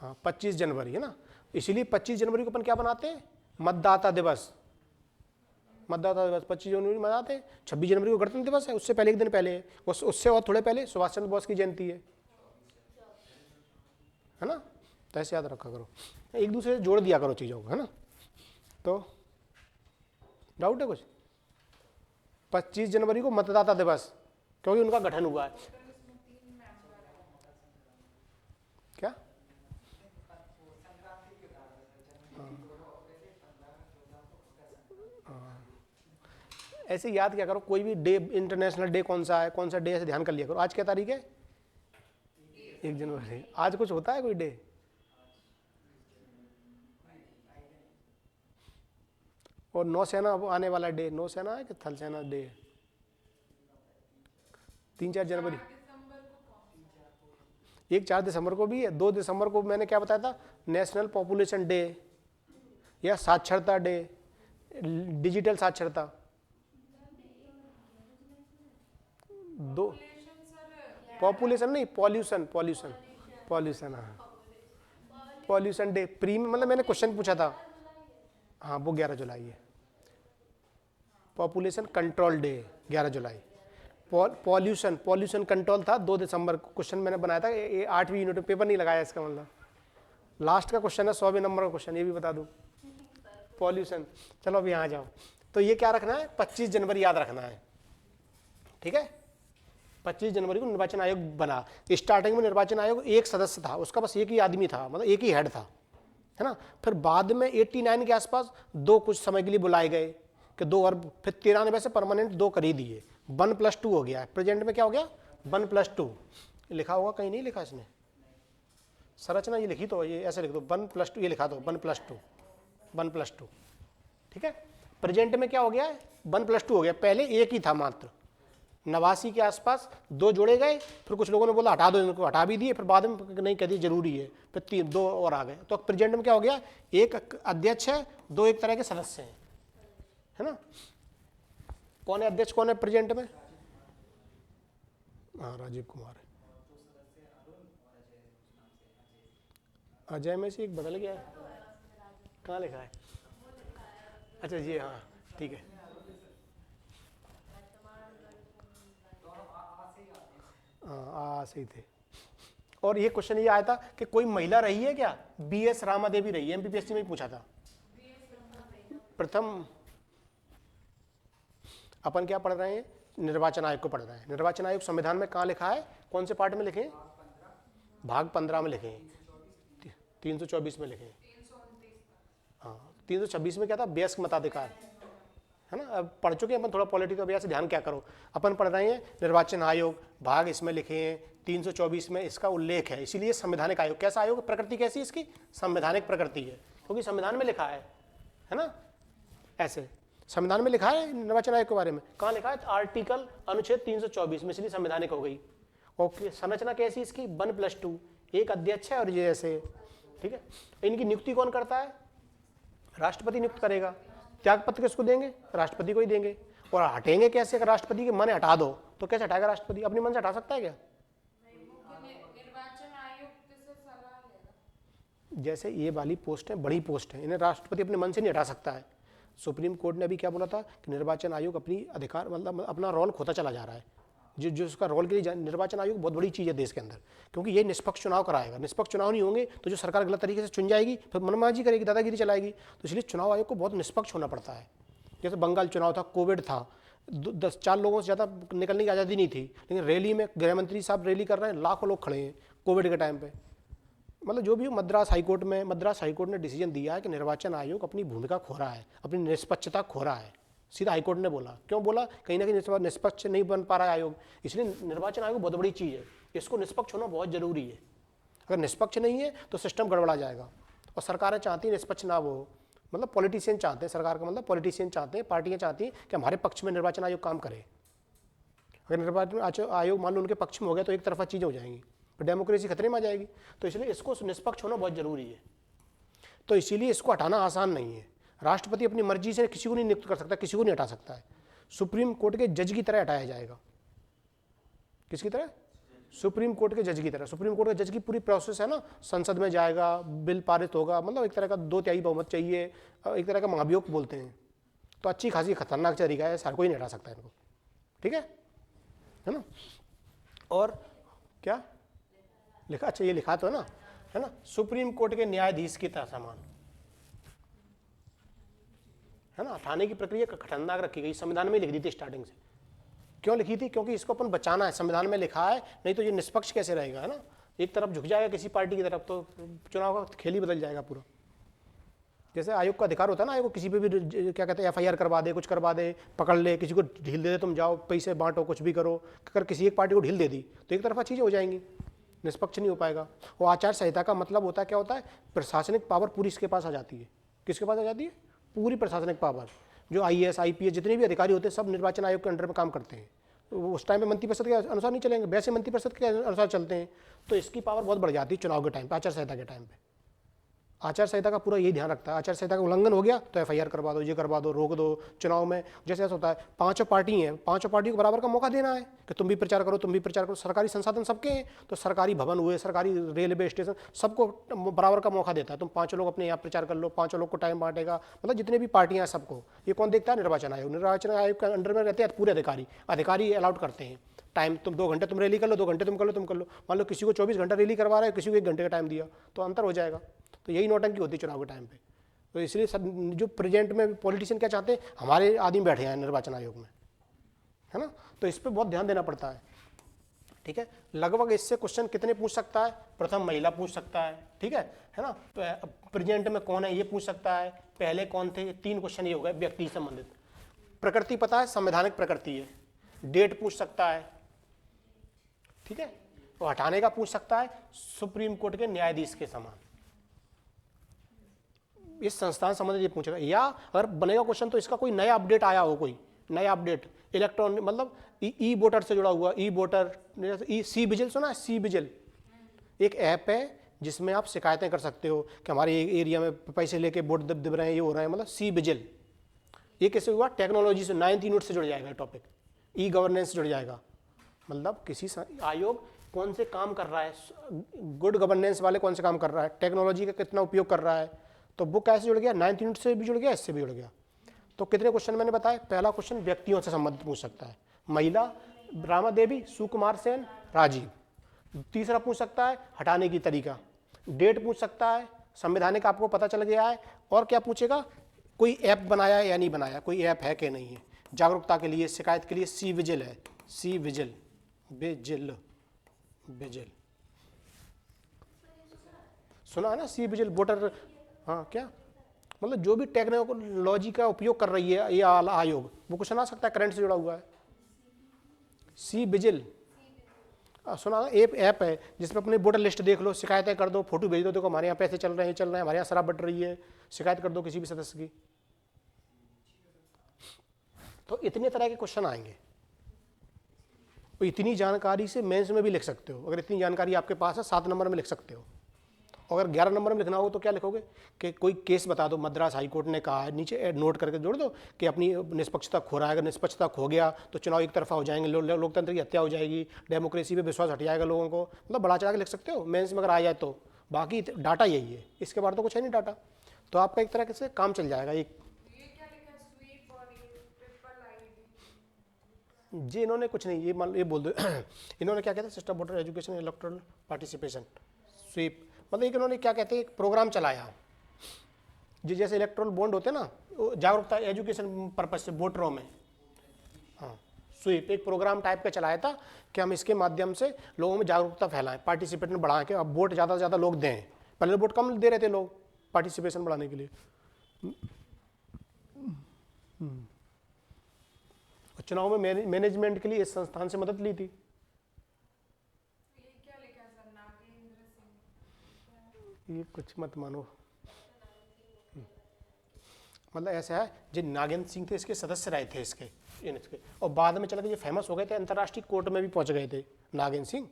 हाँ 25 जनवरी, है ना। इसीलिए 25 जनवरी को अपन क्या बनाते हैं, मतदाता दिवस। मतदाता दिवस 25 जनवरी मनाते हैं। 26 जनवरी को गणतंत्र दिवस है, उससे पहले एक दिन पहले है, उससे और थोड़े पहले सुभाष चंद्र बोस की जयंती है ना। तो ऐसे याद रखा करो, एक दूसरे से जोड़ दिया करो चीज़ों को, है ना। तो डाउट है कुछ, 25 जनवरी को मतदाता दिवस, क्योंकि उनका गठन हुआ है। क्या, ऐसे याद क्या करो, कोई भी डे, इंटरनेशनल डे कौन सा है, कौन सा डे, ऐसे ध्यान कर लिया करो। आज क्या तारीख है, 1 जनवरी। आज कुछ होता है कोई डे, और नौसेना आने वाला डे, नौसेना है कि थल सेना डे, 3-4 जनवरी, 4 दिसंबर को भी है। 2 दिसंबर को मैंने क्या बताया था, नेशनल पॉपुलेशन डे या साक्षरता डे, डिजिटल साक्षरता। 2 पॉपुलेशन नहीं, पॉल्यूशन, पॉल्यूशन, पॉल्यूशन, हाँ पॉल्यूशन डे। प्री में मतलब मैंने क्वेश्चन पूछा था, हाँ वो 11 जुलाई है। पॉपुलेशन कंट्रोल डे 11 जुलाई। पॉल्यूशन, पॉल्यूशन कंट्रोल था 2 दिसंबर को, क्वेश्चन मैंने बनाया था, 8वीं यूनिट में, पेपर नहीं लगाया इसका मतलब, लास्ट का क्वेश्चन है, 100वें नंबर का क्वेश्चन, ये भी बता दूं, पॉल्यूशन। चलो अब यहाँ जाओ। तो ये क्या रखना है, 25 जनवरी याद रखना है, ठीक है। 25 जनवरी को निर्वाचन आयोग बना। स्टार्टिंग में निर्वाचन आयोग एक सदस्य था, उसका बस एक ही आदमी था, मतलब एक ही हेड था, है ना। फिर बाद में 89 के आसपास 2 कुछ समय के लिए बुलाए गए कि 2, और फिर 93 से परमानेंट 2 कर ही दिए, 1+2 हो गया है। प्रेजेंट में क्या हो गया, 1+2 लिखा होगा, कहीं नहीं लिखा इसने, संरचना ये लिखी तो, ये ऐसे लिख दो 1+2, ये लिखा दो 1+2, 1+2, ठीक है। प्रेजेंट में क्या हो गया है, 1+2 हो गया। पहले एक ही था मात्र, 89 के आसपास 2 जोड़े गए, फिर कुछ लोगों ने बोला हटा दो इनको, हटा भी दिए, फिर बाद में नहीं कहती जरूरी है, फिर 2 और आ गए। तो प्रेजेंट में क्या हो गया, एक अध्यक्ष है, 2 एक तरह के सदस्य हैं, है ना। कौन है अध्यक्ष, कौन है प्रेजेंट में, हाँ राजीव कुमार है। अजय में से एक बदल गया है, कहाँ लिखा है, अच्छा जी हाँ ठीक है। हाँ सही थे। और ये क्वेश्चन ये आया था कि कोई महिला रही है क्या, BS रामा देवी रही है, MPPSC में ही पूछा था। प्रथम अपन क्या पढ़ रहे हैं, निर्वाचन आयोग को पढ़ रहे हैं। निर्वाचन आयोग संविधान में कहाँ लिखा है, कौन से पार्ट में लिखे, भाग 15 में लिखे हैं, 324 में लिखे हैं। हाँ 326 में क्या था, वयस्क मताधिकार है ना। अब पढ़ चुके हैं अपन, थोड़ा पॉलिटिकल अभ्यास से ध्यान क्या करो, अपन पढ़ रहे हैं निर्वाचन आयोग, भाग इसमें लिखे हैं 324 में इसका उल्लेख है, इसीलिए संवैधानिक आयोग। कैसा आयोग, प्रकृति कैसी इसकी, संवैधानिक प्रकृति है, क्योंकि संविधान में लिखा है ना। ऐसे संविधान में लिखा है निर्वाचन आयोग के बारे में, कहाँ लिखा है, आर्टिकल अनुच्छेद 324 में, इसलिए संवैधानिक हो गई। और संरचना कैसी इसकी, 1+2, एक अध्यक्ष है और ये ऐसे, ठीक है। इनकी नियुक्ति कौन करता है, राष्ट्रपति नियुक्त करेगा। त्यागपत्र किसको देंगे, राष्ट्रपति को ही देंगे। और हटेंगे कैसे, अगर राष्ट्रपति के मन हटा दो तो कैसे हटाएगा राष्ट्रपति, अपने मन से हटा सकता है क्या। निर्वाचन आयोग से सलाह लेगा। जैसे ये वाली पोस्ट है, बड़ी पोस्ट है, इन्हें राष्ट्रपति अपने मन से नहीं हटा सकता है। सुप्रीम कोर्ट ने अभी क्या बोला था कि निर्वाचन आयोग अपनी अधिकार मतलब अपना रोल खोता चला जा रहा है। जो उसका रोल के लिए निर्वाचन आयोग बहुत बड़ी चीज़ है देश के अंदर, क्योंकि ये निष्पक्ष चुनाव कराएगा। निष्पक्ष चुनाव नहीं होंगे तो जो सरकार गलत तरीके से चुन जाएगी, फिर मनमाजी करेगी, दादागिरी चलाएगी। तो इसलिए चुनाव आयोग को बहुत निष्पक्ष होना पड़ता है। जैसे बंगाल चुनाव था, कोविड था, 4 लोगों से ज़्यादा निकलने की आज़ादी नहीं थी, लेकिन रैली में गृह मंत्री साहब रैली कर रहे हैं, लाखों लोग खड़े हैं कोविड के टाइम पे। मतलब जो भी मद्रास हाईकोर्ट ने डिसीजन दिया है कि निर्वाचन आयोग अपनी भूमिका खो रहा है, अपनी निष्पक्षता खो रहा है। सीधा हाईकोर्ट ने बोला, क्यों बोला, कहीं ना कहीं निष्पक्ष नहीं बन पा रहा है आयोग। इसलिए निर्वाचन आयोग बहुत बड़ी चीज़ है, इसको निष्पक्ष होना बहुत जरूरी है। अगर निष्पक्ष नहीं है तो सिस्टम गड़बड़ा जाएगा। और सरकारें चाहती हैं निष्पक्ष ना हो, मतलब पॉलिटिशियन चाहते हैं, सरकार का मतलब पॉलिटिशियन चाहते हैं, पार्टियां चाहती हैं कि हमारे पक्ष में निर्वाचन आयोग काम करे। अगर निर्वाचन आयोग मान लो उनके पक्ष में हो गया तो एक तरफा चीज़ें हो जाएंगी, तो डेमोक्रेसी खतरे में आ जाएगी। तो इसलिए इसको निष्पक्ष होना बहुत जरूरी है। तो इसीलिए इसको हटाना आसान नहीं है। राष्ट्रपति अपनी मर्जी से किसी को नहीं नियुक्त कर सकता, किसी को नहीं हटा सकता है। सुप्रीम कोर्ट के जज की तरह हटाया जाएगा। किसकी तरह, सुप्रीम कोर्ट के जज की तरह। सुप्रीम कोर्ट के जज की पूरी प्रोसेस है ना, संसद में जाएगा, बिल पारित होगा, मतलब एक तरह का 2/3 बहुमत चाहिए, एक तरह का महाभियोग बोलते हैं। तो अच्छी खासी खतरनाक तरीका है, हर कोई नहीं हटा सकता इनको, ठीक है ना। और क्या लिखा, अच्छा ये लिखा तो है ना, सुप्रीम कोर्ट के न्यायाधीश की तरह समान, है ना। हटाने की प्रक्रिया खतरनाक रखी गई, संविधान में लिख दी थी स्टार्टिंग से। क्यों लिखी थी, क्योंकि इसको अपन बचाना है, संविधान में लिखा है, नहीं तो ये निष्पक्ष कैसे रहेगा, है ना। एक तरफ झुक जाएगा किसी पार्टी की तरफ तो चुनाव का खेल ही बदल जाएगा पूरा। जैसे आयोग का अधिकार होता है ना, आयोग को किसी पे भी क्या कहते हैं FIR करवा दे, कुछ करवा दे, पकड़ ले, किसी को ढील दे दे, तुम जाओ पैसे बांटो, कुछ भी करो। अगर किसी एक पार्टी को ढील दे दी तो एक तरफा चीज़ें हो जाएंगी, निष्पक्ष नहीं हो पाएगा। वो आचार संहिता का मतलब होता है, क्या होता है, प्रशासनिक पावर पूरी इसके पास आ जाती है। किसके पास आ जाती है, पूरी प्रशासनिक पावर। जो IAS IPS जितने भी अधिकारी होते हैं सब निर्वाचन आयोग के अंडर में काम करते हैं। तो उस टाइम पे मंत्रिपरिषद के अनुसार नहीं चलेंगे, वैसे मंत्रिपरिषद के अनुसार चलते हैं। तो इसकी पावर बहुत बढ़ जाती है चुनाव के टाइम पे, आचार संहिता के टाइम पे। आचार संहिता का पूरा यही ध्यान रखता है, आचार संहिता का उल्लंघन हो गया तो FIR करवा दो, ये करवा दो, रोक दो। चुनाव में जैसे ऐसा होता है, 5 पार्टी हैं, 5 पार्टी को बराबर का मौका देना है कि तुम भी प्रचार करो, तुम भी प्रचार करो। सरकारी संसाधन सबके हैं, तो सरकारी भवन हुए, सरकारी रेलवे स्टेशन, सबको बराबर का मौका देता है। तुम 5 लोग अपने यहाँ प्रचार कर लो, 5 लोग को टाइम बांटेगा, मतलब जितने भी पार्टियाँ हैं सबको। ये कौन देखता है, निर्वाचन आयोग। निर्वाचन आयोग के अंडर में रहते हैं पूरे अधिकारी अलाउड करते हैं टाइम। तुम 2 घंटे तुम रैली कर लो, 2 घंटे तुम कर लो। मान लो किसी को 24 घंटा रैली करवा रहा है, किसी को 1 घंटे का टाइम दिया, तो अंतर हो जाएगा। तो यही नौटंकी होती है चुनाव के टाइम पे। तो इसलिए सब जो प्रेजेंट में पॉलिटिशियन क्या चाहते हैं, हमारे आदमी बैठे हैं निर्वाचन आयोग में, है ना। तो इस पर बहुत ध्यान देना पड़ता है, ठीक है। लगभग इससे क्वेश्चन कितने पूछ सकता है, प्रथम महिला पूछ सकता है, ठीक है ना। प्रेजेंट में कौन है ये पूछ सकता है, पहले कौन थे, 3 क्वेश्चन ये हो गए व्यक्ति से संबंधित। प्रकृति पता है, संवैधानिक प्रकृति है। डेट पूछ सकता है, ठीक है। तो हटाने का पूछ सकता है, सुप्रीम कोर्ट के न्यायाधीश के समान। इस संस्थान संबंधित ये पूछेगा, या अगर बनेगा क्वेश्चन तो इसका कोई नया अपडेट आया हो, कोई नया अपडेट इलेक्ट्रॉनिक, मतलब ई वोटर से जुड़ा हुआ, ई वोटर, सी विजिल सुना है, सी विजिल एक ऐप है जिसमें आप शिकायतें कर सकते हो कि हमारे एरिया में पैसे लेके वोट दब रहे हैं, ये हो रहे हैं, मतलब सी विजिल। ये कैसे हुआ, टेक्नोलॉजी से 9th यूनिट से जुड़ जाएगा टॉपिक, ई गवर्नेंस जुड़ जाएगा। मतलब किसी आयोग कौन से काम कर रहा है, गुड गवर्नेंस वाले कौन से काम कर रहा है, टेक्नोलॉजी का कितना उपयोग कर रहा है। तो वो कैसे जुड़ गया, 9th यूनिट से भी जुड़ गया, इससे भी जुड़ गया। तो कितने क्वेश्चन मैंने बताए, पहला क्वेश्चन व्यक्तियों से संबंधित पूछ सकता है, महिला, रामा देवी, सुकुमार सेन, राजीव। तीसरा पूछ सकता है हटाने की तरीका, डेट पूछ सकता है, संवैधानिक आपको पता चल गया है। और क्या पूछेगा, कोई ऐप बनाया है या नहीं बनाया, कोई ऐप है कि नहीं है। जागरूकता के लिए, शिकायत के लिए सी विजिल है, सी विजिल, विजिल, विजिल, सुना है ना, सी विजिल वोटर, हाँ क्या मतलब जो भी टेक्नोलॉजी का उपयोग कर रही है ये आयोग, वो क्वेश्चन आ सकता है, करंट से जुड़ा हुआ है। सी विजिल सुना, एक ऐप है जिसमें अपनी वोटर लिस्ट देख लो, शिकायतें कर दो, फोटो भेज दो, देखो हमारे यहाँ पैसे चल रहे हैं, हमारे यहाँ शराब बढ़ रही है, शिकायत कर दो किसी भी सदस्य की। तो इतने तरह के क्वेश्चन आएंगे। तो इतनी जानकारी से मेंस में भी लिख सकते हो, अगर इतनी जानकारी आपके पास है 7 नंबर में लिख सकते हो। अगर 11 नंबर में लिखना हो तो क्या लिखोगे कि कोई केस बता दो, मद्रास हाई कोर्ट ने कहा है, नीचे नोट करके जोड़ दो कि अपनी निष्पक्षता खो रहा है, अगर निष्पक्षता खो गया तो चुनाव एक तरफा हो जाएंगे, लोकतंत्र की हत्या हो जाएगी, डेमोक्रेसी पे विश्वास हट जाएगा लोगों को, मतलब बढ़ा चढ़ा के लिख सकते हो मेंस में अगर आ जाए तो। बाकी डाटा यही है, इसके बाद तो कुछ है नहीं डाटा, तो आपका एक तरह से काम चल जाएगा। एक ये क्या लिखा है, स्वीप और ये ट्रिपल आईडी? जी इन्होंने कुछ नहीं, ये बोल दो इन्होंने क्या कहते हैं, system voter education electoral participation, SVEEP, मतलब एक इन्होंने क्या कहते हैं एक प्रोग्राम चलाया, जी जैसे इलेक्ट्रल बॉन्ड होते हैं ना, जागरूकता एजुकेशन पर्पज से वोटरों में, हाँ स्वीप एक प्रोग्राम टाइप का चलाया था कि हम इसके माध्यम से लोगों में जागरूकता फैलाएं, पार्टिसिपेशन बढ़ाएं, कि अब वोट ज़्यादा से ज़्यादा लोग दें। पहले वोट कम दे रहे थे लोग, पार्टिसिपेशन बढ़ाने के लिए। चुनाव में मैनेजमेंट के लिए इस संस्थान से मदद ली थी। ये क्या लिखा है सर, नागेंद्र सिंह? ये कुछ मत मानो, मतलब ऐसा है जो नागेंद्र सिंह थे इसके सदस्य रहे थे इसके, और बाद में चला के ये फेमस हो गए थे, अंतर्राष्ट्रीय कोर्ट में भी पहुंच गए थे नागेंद्र सिंह।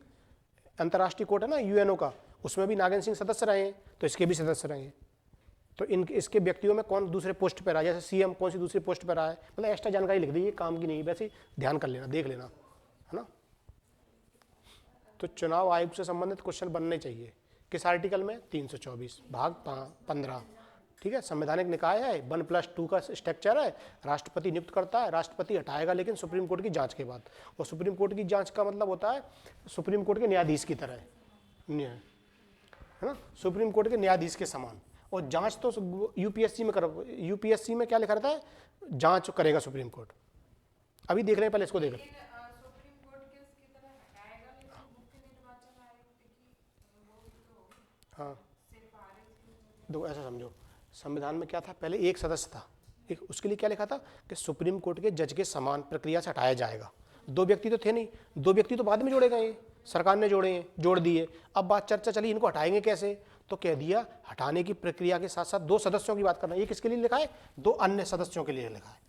अंतर्राष्ट्रीय कोर्ट है ना यूएनओ का, उसमें भी नागेंद्र सिंह सदस्य रहे हैं, तो इसके भी सदस्य रहे हैं। तो इसके व्यक्तियों में कौन दूसरे पोस्ट पर रहा है, जैसे सीएम कौन सी दूसरी पोस्ट पर रहा है, मतलब एक्स्ट्रा जानकारी लिख दी, ये काम की नहीं, वैसे ध्यान कर लेना, देख लेना, है ना। तो चुनाव आयोग से संबंधित क्वेश्चन बनने चाहिए। किस आर्टिकल में? 324 भाग 15, ठीक है। संवैधानिक निकाय है, 1+2 का स्ट्रक्चर है, राष्ट्रपति नियुक्त करता है, राष्ट्रपति हटाएगा लेकिन सुप्रीम कोर्ट की जांच के बाद, और सुप्रीम कोर्ट की जांच का मतलब होता है सुप्रीम कोर्ट के न्यायाधीश की तरह, है ना, सुप्रीम कोर्ट के न्यायाधीश के समान। और जांच तो यूपीएससी में यूपीएससी में क्या लिखा रहता है, जांच करेगा सुप्रीम कोर्ट। अभी देख रहे हैं, पहले इसको देख रहे हैं। सुप्रीम कोर्ट के इसकी तरह हटाएगा, लेकिन मुख्य निर्वाचन आयोग की वो भी तो हाँ सिफारिश। दो ऐसा समझो, संविधान में क्या था, पहले एक सदस्य था, एक उसके लिए क्या लिखा था कि सुप्रीम कोर्ट के जज के समान प्रक्रिया से हटाया जाएगा। 2 व्यक्ति तो थे नहीं, 2 व्यक्ति तो बाद में जोड़े गए, सरकार ने जोड़ दिए। अब बात चर्चा चली इनको हटाएंगे कैसे, तो कह दिया हटाने की प्रक्रिया के साथ साथ 2 सदस्यों की बात करना। ये किसके लिए लिखा है? 2 अन्य सदस्यों के लिए लिखा है।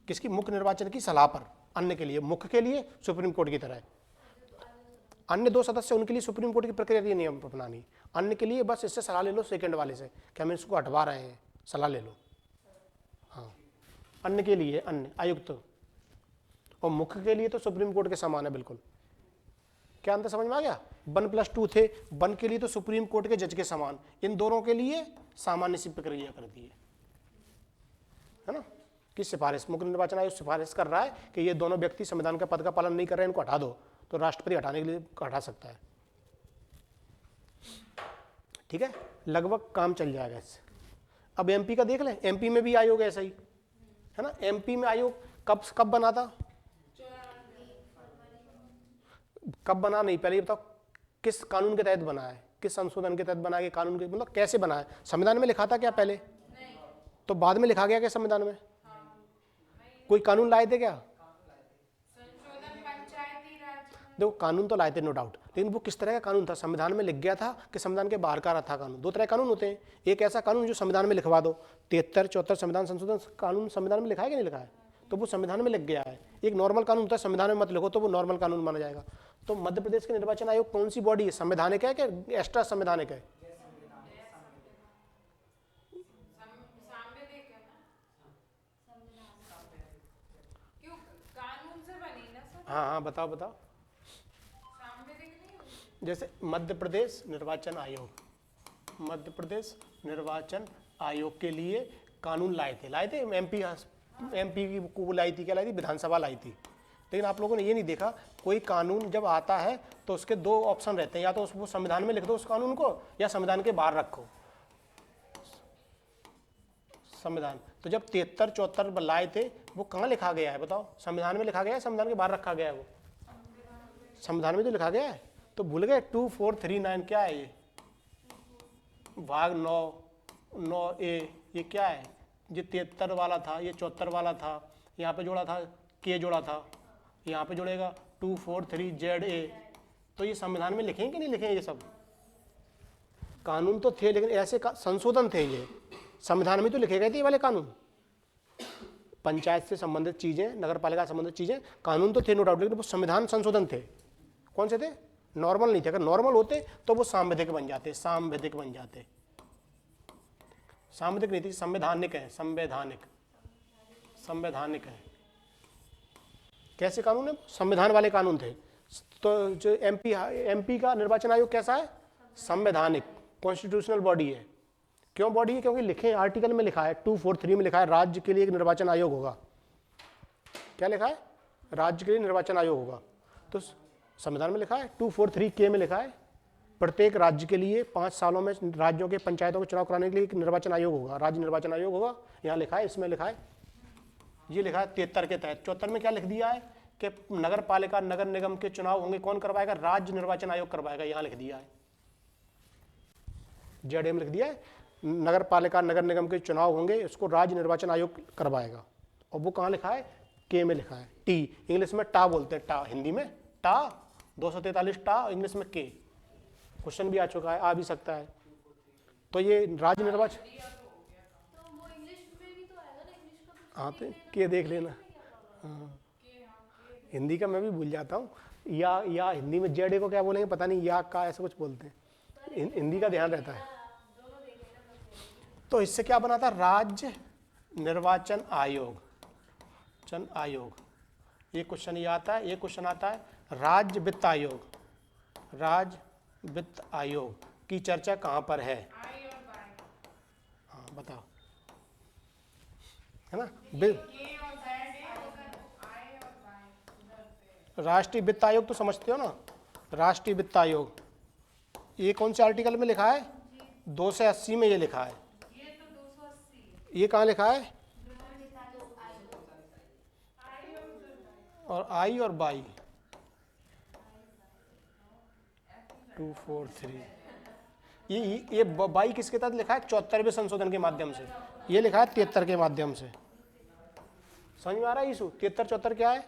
किसकी? मुख्य निर्वाचन की सलाह पर, अन्य के लिए, मुख्य के लिए सुप्रीम कोर्ट की तरह। अन्य 2 सदस्य उनके लिए सुप्रीम कोर्ट की प्रक्रिया के नियम अपनानी, अन्य के लिए बस इससे सलाह ले लो सेकंड वाले से कि हम इसको हटवा रहे हैं, सलाह ले लो। हाँ अन्य के लिए अन्य आयुक्त, और मुख्य के लिए तो सुप्रीम कोर्ट के समान है बिल्कुल। क्या अंतर समझ में आ गया? 1+2 थे, 1 के लिए तो सुप्रीम कोर्ट के जज के समान, इन दोनों के लिए सामान्य सी प्रक्रिया कर दी है ना। कि सिफारिश, मुख्य निर्वाचन आयोग सिफारिश कर रहा है कि ये दोनों व्यक्ति संविधान का पद का पालन नहीं कर रहे हैं, इनको हटा दो, तो राष्ट्रपति हटाने के लिए हटा सकता है, ठीक है। लगभग काम चल जाएगा इससे। अब एमपी का देख लें, एमपी में भी आयोग ऐसा ही है ना। एमपी में आयोग कब बना था, कब बना नहीं, पहले ये बताओ किस कानून के तहत बना है, किस संशोधन के तहत बना है, कानून के मतलब कैसे बना है? संविधान में लिखा था क्या पहले? नहीं। तो बाद में लिखा गया क्या संविधान में? कोई कानून लाए थे क्या? संशोधन पंचायती राज। देखो कानून तो लाए थे नो डाउट, लेकिन वो किस तरह का कानून था? संविधान में लिख गया था कि संविधान के बाहर का था कानून? 2 तरह कानून होते हैं, एक ऐसा कानून जो संविधान में लिखवा दो, 73, 74 संविधान संशोधन कानून संविधान में लिखा है कि नहीं लिखा है, तो वो संविधान में लिख गया है। एक नॉर्मल कानून होता है, संविधान में मत लिखो तो वो नॉर्मल कानून माना जाएगा। तो मध्य प्रदेश के निर्वाचन आयोग कौन सी बॉडी है, संवैधानिक है कि एक्स्ट्रा संवैधानिक है? सांविधिक है ना, क्यों कानून से बनी ना सर? हाँ बताओ। सांविधिक नहीं हुई? जैसे मध्य प्रदेश निर्वाचन आयोग, मध्य प्रदेश निर्वाचन आयोग के लिए कानून लाए थे एमपी की को लाई थी, क्या लाई थी? विधानसभा लाई थी। लेकिन आप लोगों ने ये नहीं देखा, कोई कानून जब आता है तो उसके 2 ऑप्शन रहते हैं, या तो उसको संविधान में लिख दो उस कानून को, या संविधान के बाहर रखो संविधान। तो जब 73, 74 लाए थे, वो कहाँ लिखा गया है बताओ? संविधान में लिखा गया है, संविधान के बाहर रखा गया है? वो संविधान में तो लिखा गया है, तो भूल गए। 2439 क्या है ये? भाग 9, 9A, ये क्या है, ये 73 वाला था, ये 74 वाला था, यहाँ पे जोड़ा था के जोड़ा था, यहाँ पे जोड़ेगा 243ZA। तो ये संविधान में लिखें कि नहीं लिखें, ये सब कानून तो थे लेकिन ऐसे संशोधन थे, ये संविधान में तो लिखे गए थे ये वाले कानून। पंचायत से संबंधित चीजें, नगर पालिका से संबंधित चीजें, कानून तो थे नो डाउट, लेकिन वो संविधान संशोधन थे। कौन से थे? नॉर्मल नहीं थे। अगर नॉर्मल होते तो वो सांविधिक बन जाते, सांविधिक बन जाते। सांविधिक नहीं थी, संवैधानिक है, संवैधानिक, संवैधानिक है। कैसे कानून है? संविधान वाले कानून थे। तो जो एमपी का निर्वाचन आयोग कैसा है? संवैधानिक, कॉन्स्टिट्यूशनल बॉडी है। क्यों बॉडी है? क्योंकि लिखे आर्टिकल में लिखा है, 243 में लिखा है राज्य के लिए एक निर्वाचन आयोग होगा। क्या लिखा है? राज्य के लिए निर्वाचन आयोग होगा। तो संविधान में लिखा है, 243K में लिखा है प्रत्येक राज्य के लिए 5 सालों में राज्यों के पंचायतों को चुनाव कराने के लिए एक निर्वाचन आयोग होगा, राज्य निर्वाचन आयोग होगा। यहाँ लिखा है, इसमें लिखा है, ये लिखा है 73 के तहत। 74 में क्या लिख दिया है कि नगर पालिका नगर निगम के चुनाव होंगे, कौन करवाएगा? राज्य निर्वाचन आयोग करवाएगा। यहाँ लिख दिया है, जेडएम लिख दिया है, नगर पालिका नगर निगम के चुनाव होंगे, उसको राज्य निर्वाचन आयोग करवाएगा। और वो कहाँ लिखा है? के में लिखा है। टी, इंग्लिश में टा बोलते हैं, टा, हिंदी में टा, 243 टा, इंग्लिश में के। क्वेश्चन भी आ चुका है, आ भी सकता है। तो ये राज्य निर्वाचन, हाँ तो के देख लेना। हाँ, हिंदी का मैं भी भूल जाता हूँ। या हिंदी में जेडे को क्या बोलेंगे पता नहीं, या का ऐसा कुछ बोलते हैं, हिंदी का ध्यान रहता है। तो इससे क्या बना था? राज्य निर्वाचन आयोग, चन आयोग। ये क्वेश्चन ये आता है। ये क्वेश्चन आता है राज्य वित्त आयोग, राज्य वित्त आयोग की चर्चा कहाँ पर है? हाँ बताओ, है ना? राष्ट्रीय वित्त आयोग तो समझते हो ना, राष्ट्रीय वित्त आयोग। ये कौन से आर्टिकल में लिखा है? 280 में ये लिखा है। ये कहाँ लिखा है? और आई और बाई 243। ये बाई किसके तहत लिखा है? 74वें संशोधन के माध्यम से। ये लिखा है 73 के माध्यम से। समझ में आ रहा है यीशु? 73 74 क्या है?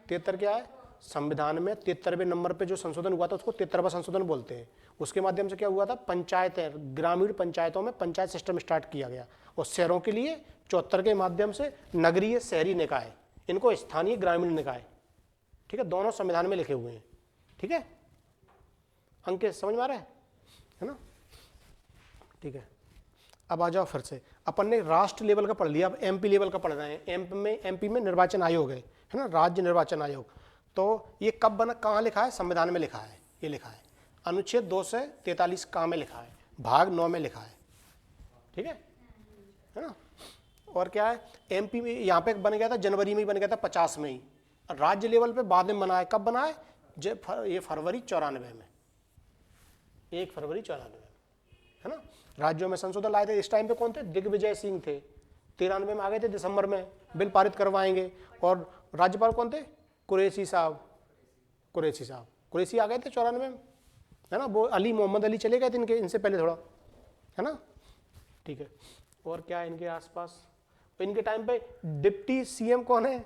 73 क्या है? संविधान में 73वें नंबर पे जो संशोधन हुआ था उसको 73वां संशोधन बोलते हैं। उसके माध्यम से क्या हुआ था? पंचायतें, ग्रामीण पंचायतों में पंचायत सिस्टम स्टार्ट किया गया, और शहरों के लिए 74 के माध्यम से नगरीय शहरी निकाय, इनको स्थानीय ग्रामीण निकाय। ठीक है, दोनों संविधान में लिखे हुए हैं। ठीक है, अंक समझ में आ रहा है ना? ठीक है, अब आ जाओ फिर से। अपन ने राष्ट्र लेवल का पढ़ लिया, अब एमपी लेवल का पढ़ रहे हैं। एमपी में निर्वाचन आयोग है ना, राज्य निर्वाचन आयोग। तो ये कब बना, कहाँ लिखा है? संविधान में लिखा है। ये लिखा है अनुच्छेद 243 कहाँ में लिखा है? भाग 9 में लिखा है। ठीक है ना? और क्या है? एमपी में यहाँ पे बन गया था, जनवरी में ही बन गया था, 50 में ही। राज्य लेवल पे बाद में बना है। कब बना है? ये फरवरी 94 में, 1 फरवरी 94 में, है ना? राज्यों में संशोधन लाए थे। इस टाइम पे कौन थे? दिग्विजय सिंह थे। 93 में आ गए थे, दिसंबर में बिल पारित करवाएंगे। और राज्यपाल कौन थे? कुरैशी साहब, कुरैशी साहब, कुरैशी आ गए थे 94 में, है ना? वो अली, मोहम्मद अली चले गए थे इनसे पहले थोड़ा, है ना? ठीक है, और क्या है इनके आसपास? इनके टाइम पे डिप्टी सीएम कौन है?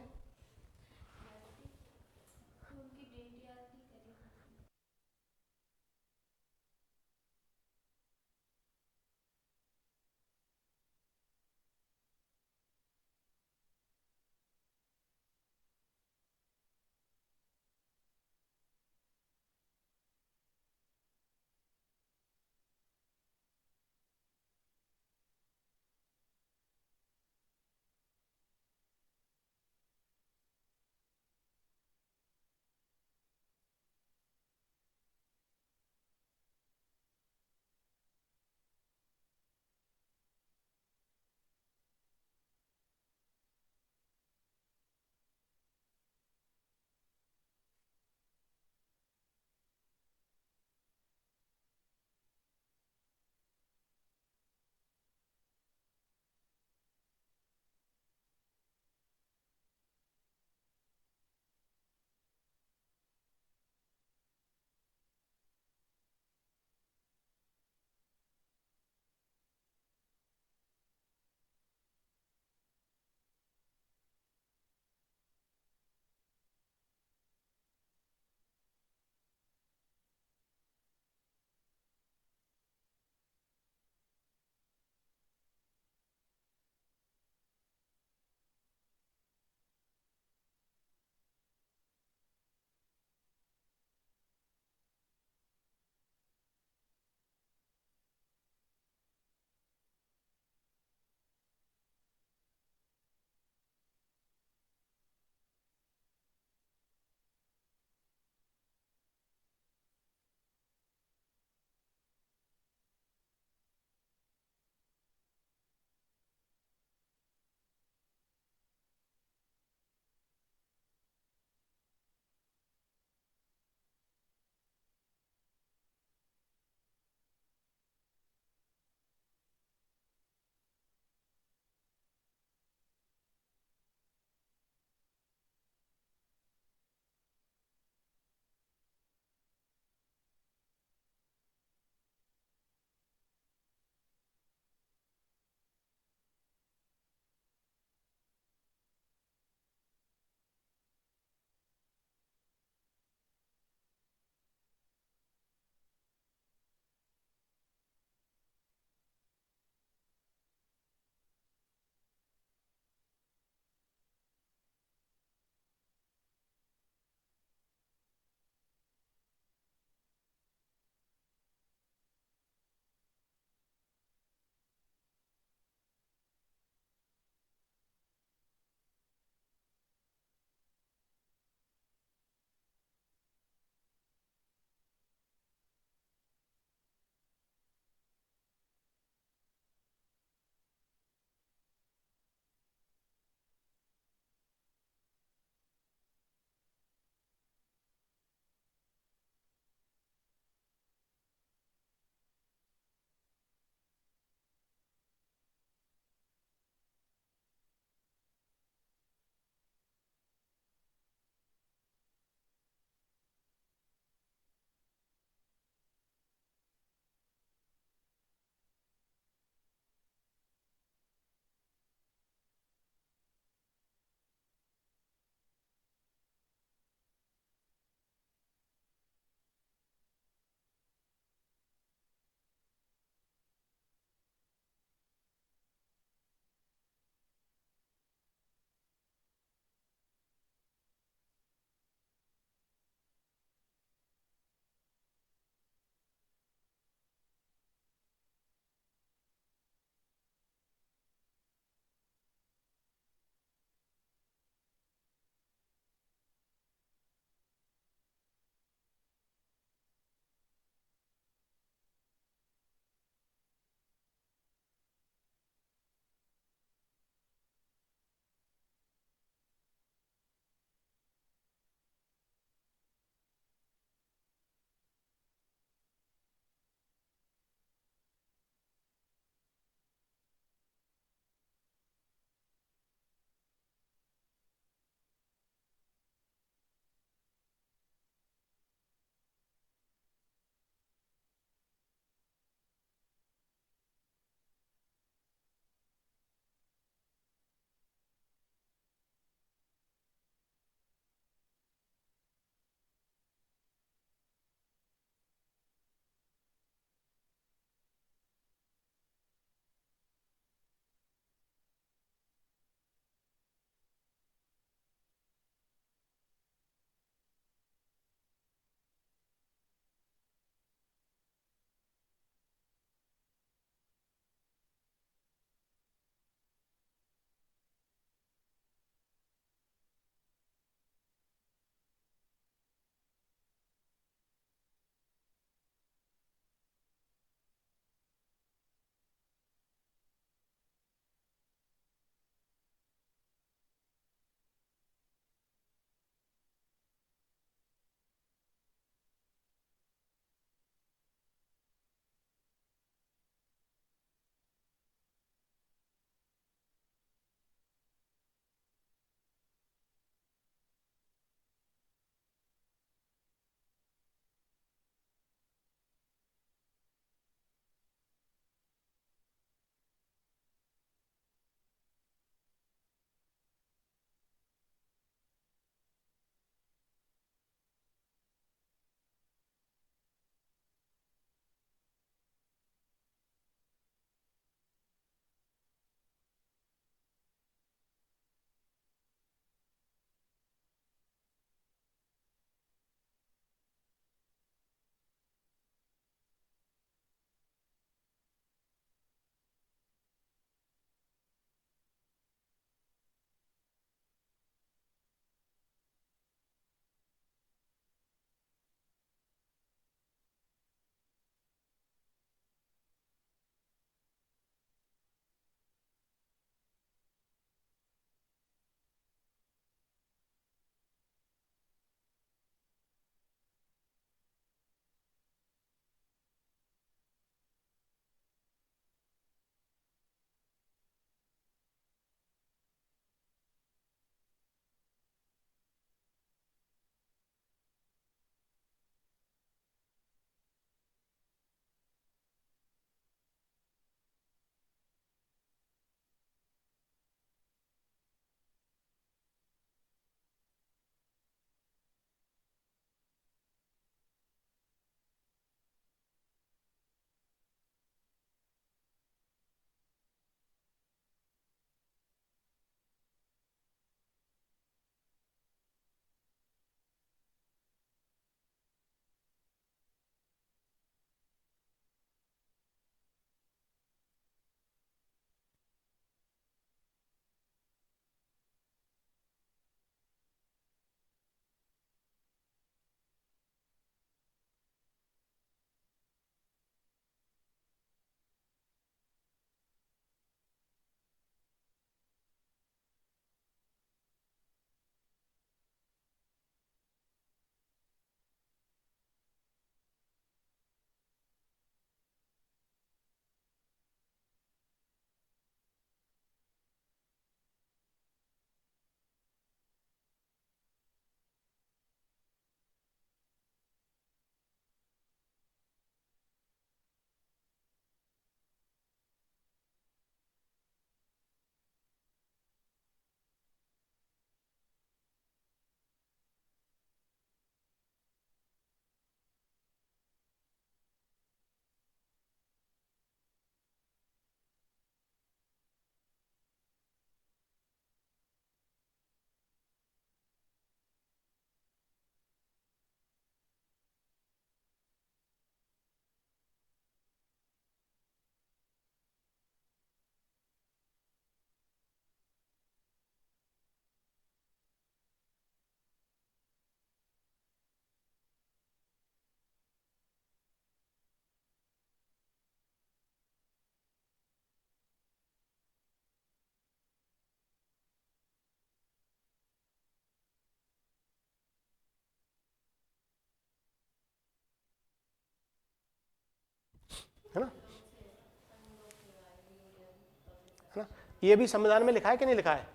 है ना। ये भी संविधान में लिखा है कि नहीं लिखा है?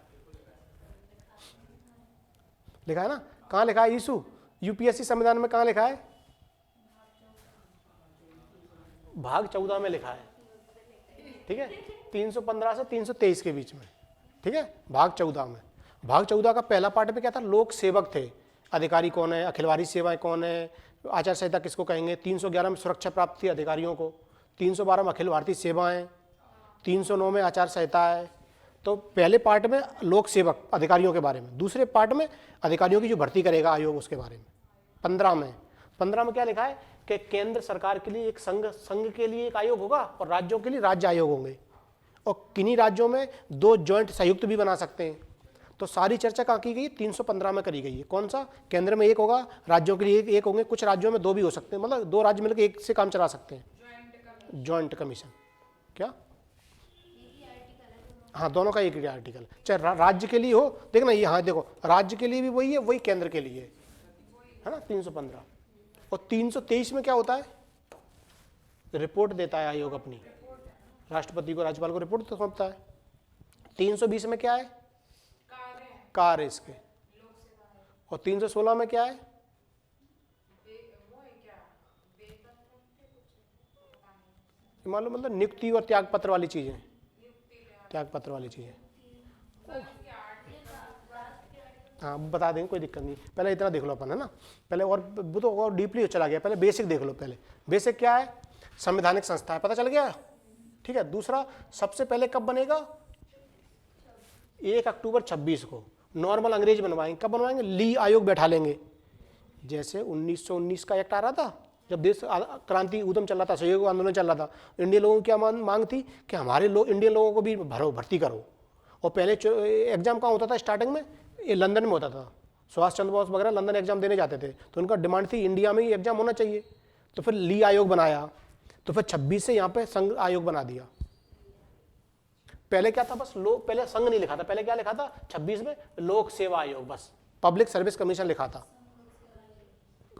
लिखा है ना। कहाँ लिखा है ईशु? यूपीएससी संविधान में कहाँ लिखा है? भाग 14 में लिखा है, ठीक है, 315 से 323 के बीच में, ठीक है, भाग 14 में। भाग 14 का पहला पार्ट में क्या था? लोक सेवक थे, अधिकारी कौन है, अखिलवारी सेवाएं कौन है, आचार संहिता किसको कहेंगे। 311 में सुरक्षा प्राप्त थी अधिकारियों को, 312 में अखिल भारतीय सेवाएं, 309 में आचार संहिता है। तो पहले पार्ट में लोक सेवक अधिकारियों के बारे में, दूसरे पार्ट में अधिकारियों की जो भर्ती करेगा आयोग उसके बारे में। 15 में क्या लिखा है कि केंद्र सरकार के लिए एक संघ के लिए एक आयोग होगा और राज्यों के लिए राज्य आयोग होंगे, और किन्हीं राज्यों में 2 जॉइंट संयुक्त भी बना सकते हैं। तो सारी चर्चा कहाँ की गई? 315 में करी गई है। कौन सा? केंद्र में एक होगा, राज्यों के लिए एक होंगे, कुछ राज्यों में 2 भी हो सकते हैं, मतलब 2 राज्य मिलकर एक से काम चला सकते हैं। जॉइंट कमीशन क्या? हाँ, दोनों का एक ही आर्टिकल, चाहे राज्य के लिए हो। देखना ये, हाँ देखो, राज्य के लिए भी वही है, वही केंद्र के लिए है ना, 315। और 323 में क्या होता है? रिपोर्ट देता है आयोग अपनी, राष्ट्रपति को, राज्यपाल को रिपोर्ट सौंपता है। 320 में क्या है? कार्य इसके। और 316 में क्या है? मालूम, मतलब नियुक्ति और त्याग पत्र वाली चीजें, त्याग पत्र वाली चीजें। हाँ, बता देंगे, कोई दिक्कत नहीं। पहले इतना देख लो अपन, है ना, पहले, और वो तो और डीपली चला गया, पहले बेसिक देख लो। पहले बेसिक क्या है? संवैधानिक संस्था है, पता चल गया, ठीक है। दूसरा, सबसे पहले कब बनेगा? 1 अक्टूबर 26 को नॉर्मल अंग्रेज बनवाएंगे। कब बनवाएंगे? ली आयोग बैठा लेंगे। जैसे 1919 का एक्ट आ रहा था, जब देश क्रांति उद्यम चल रहा था, सहयोग आंदोलन चल रहा था, इंडियन लोगों की क्या मांग थी कि हमारे लोग, इंडियन लोगों को भी भर्ती करो। और पहले एग्जाम कहाँ होता था स्टार्टिंग में? ये लंदन में होता था। सुभाष चंद्र बोस वगैरह लंदन एग्जाम देने जाते थे, तो उनका डिमांड थी इंडिया में ही एग्जाम होना चाहिए। तो फिर ली आयोग बनाया, तो फिर 26 से यहाँ पे संघ आयोग बना दिया। पहले क्या था? बस लोग, पहले संघ नहीं लिखा था, पहले क्या लिखा था 26 में? लोक सेवा आयोग, बस पब्लिक सर्विस कमीशन लिखा था।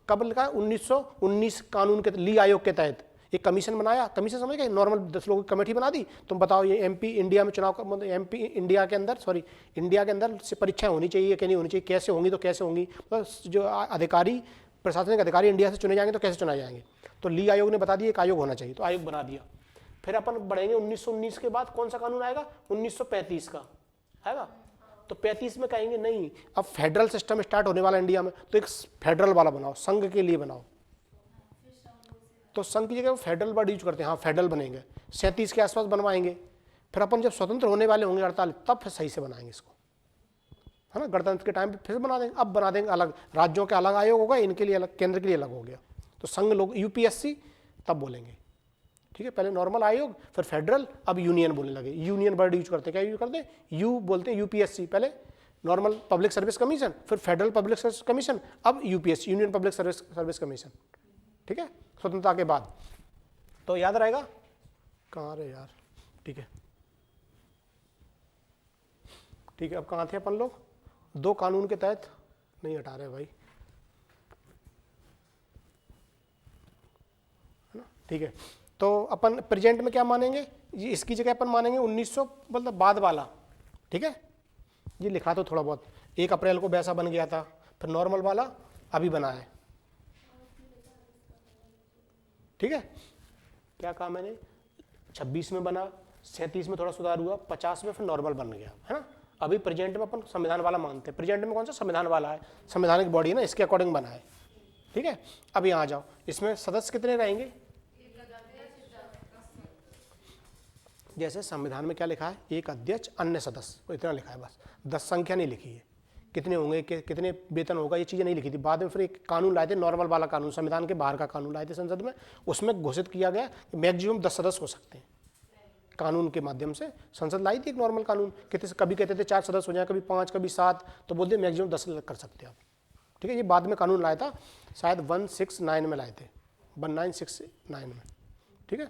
कब लिखा है? 1919 कानून के, ली आयोग के तहत एक कमीशन बनाया। कमीशन समझ गए? नॉर्मल 10 लोगों की कमेटी बना दी। तुम बताओ ये एमपी इंडिया में चुनाव, मतलब एमपी इंडिया के अंदर, सॉरी, इंडिया के अंदर से परीक्षाएं होनी चाहिए कि नहीं होनी चाहिए, कैसे होंगी तो कैसे होंगी, मतलब जो अधिकारी, प्रशासनिक अधिकारी इंडिया से चुने जाएंगे तो कैसे चुनाए जाएंगे। तो ली आयोग ने बता दिया एक आयोग होना चाहिए, तो आयोग बना दिया। फिर अपन बढ़ेंगे 1919 के बाद कौन सा कानून आएगा? 1935 का आएगा। तो 35 में कहेंगे नहीं, अब फेडरल सिस्टम स्टार्ट होने वाला इंडिया में, तो एक फेडरल वाला बनाओ, संघ के लिए बनाओ। तो संघ की जगह फेडरल वर्ड यूज करते हैं, हाँ फेडरल बनेंगे। 37 के आसपास बनवाएंगे। फिर अपन जब स्वतंत्र होने वाले होंगे 48, तब फिर सही से बनाएंगे इसको, है ना। गणतंत्र के टाइम पे फिर बना देंगे। अब बना देंगे अलग, राज्यों के अलग आयोग होगा, इनके लिए अलग, केंद्र के लिए अलग हो गया। तो संघ लोग, यूपीएससी तब बोलेंगे, ठीक है। पहले नॉर्मल आयोग, फिर फेडरल, अब यूनियन बोलने लगे। यूनियन वर्ड यूज करते हैं, क्या यूज करते हैं? यू बोलते हैं, यूपीएससी। पहले नॉर्मल पब्लिक सर्विस कमीशन, फिर फेडरल पब्लिक सर्विस कमीशन, अब UPSC, union public service commission, ठीक है, स्वतंत्रता के बाद। तो याद रहेगा। कहाँ रहे यार, ठीक है, ठीक है। अब कहाँ थे अपन लोग? 2 कानून के तहत नहीं हटा रहे भाई, है ना, ठीक है। तो अपन प्रेजेंट में क्या मानेंगे? ये इसकी जगह अपन मानेंगे 1900, मतलब बाद वाला, ठीक है। ये लिखा तो थोड़ा बहुत, 1 अप्रैल को वैसा बन गया था, फिर नॉर्मल वाला अभी बना है, ठीक है। क्या कहा मैंने? 26 में बना, 37 में थोड़ा सुधार हुआ, 50 में फिर नॉर्मल बन गया, है ना। अभी प्रेजेंट में अपन संविधान वाला मानते हैं। प्रेजेंट में कौन सा? संविधान वाला है, संवैधानिक बॉडी है ना, इसके अकॉर्डिंग बना है, ठीक है। अब यहाँ जाओ, इसमें सदस्य कितने रहेंगे? जैसे संविधान में क्या लिखा है? 1 अध्यक्ष, अन्य सदस्य, इतना लिखा है बस, 10 संख्या नहीं लिखी है। कितने होंगे, कितने वेतन होगा, ये चीज़ें नहीं लिखी थी। बाद में फिर एक कानून लाए थे, नॉर्मल वाला कानून, संविधान के बाहर का कानून लाए थे संसद में। उसमें घोषित किया गया कि मैक्सिमम 10 सदस्य हो सकते हैं। कानून के माध्यम से संसद लाई थी एक नॉर्मल कानून। कितने, कभी कहते थे 4 सदस्य हो जाए, कभी 5, कभी 7, तो बोलते मैक्सिमम 10 कर सकते हैं आप, ठीक है। ये बाद में कानून लाया था, शायद 169 में लाए थे, 1969 में, ठीक है,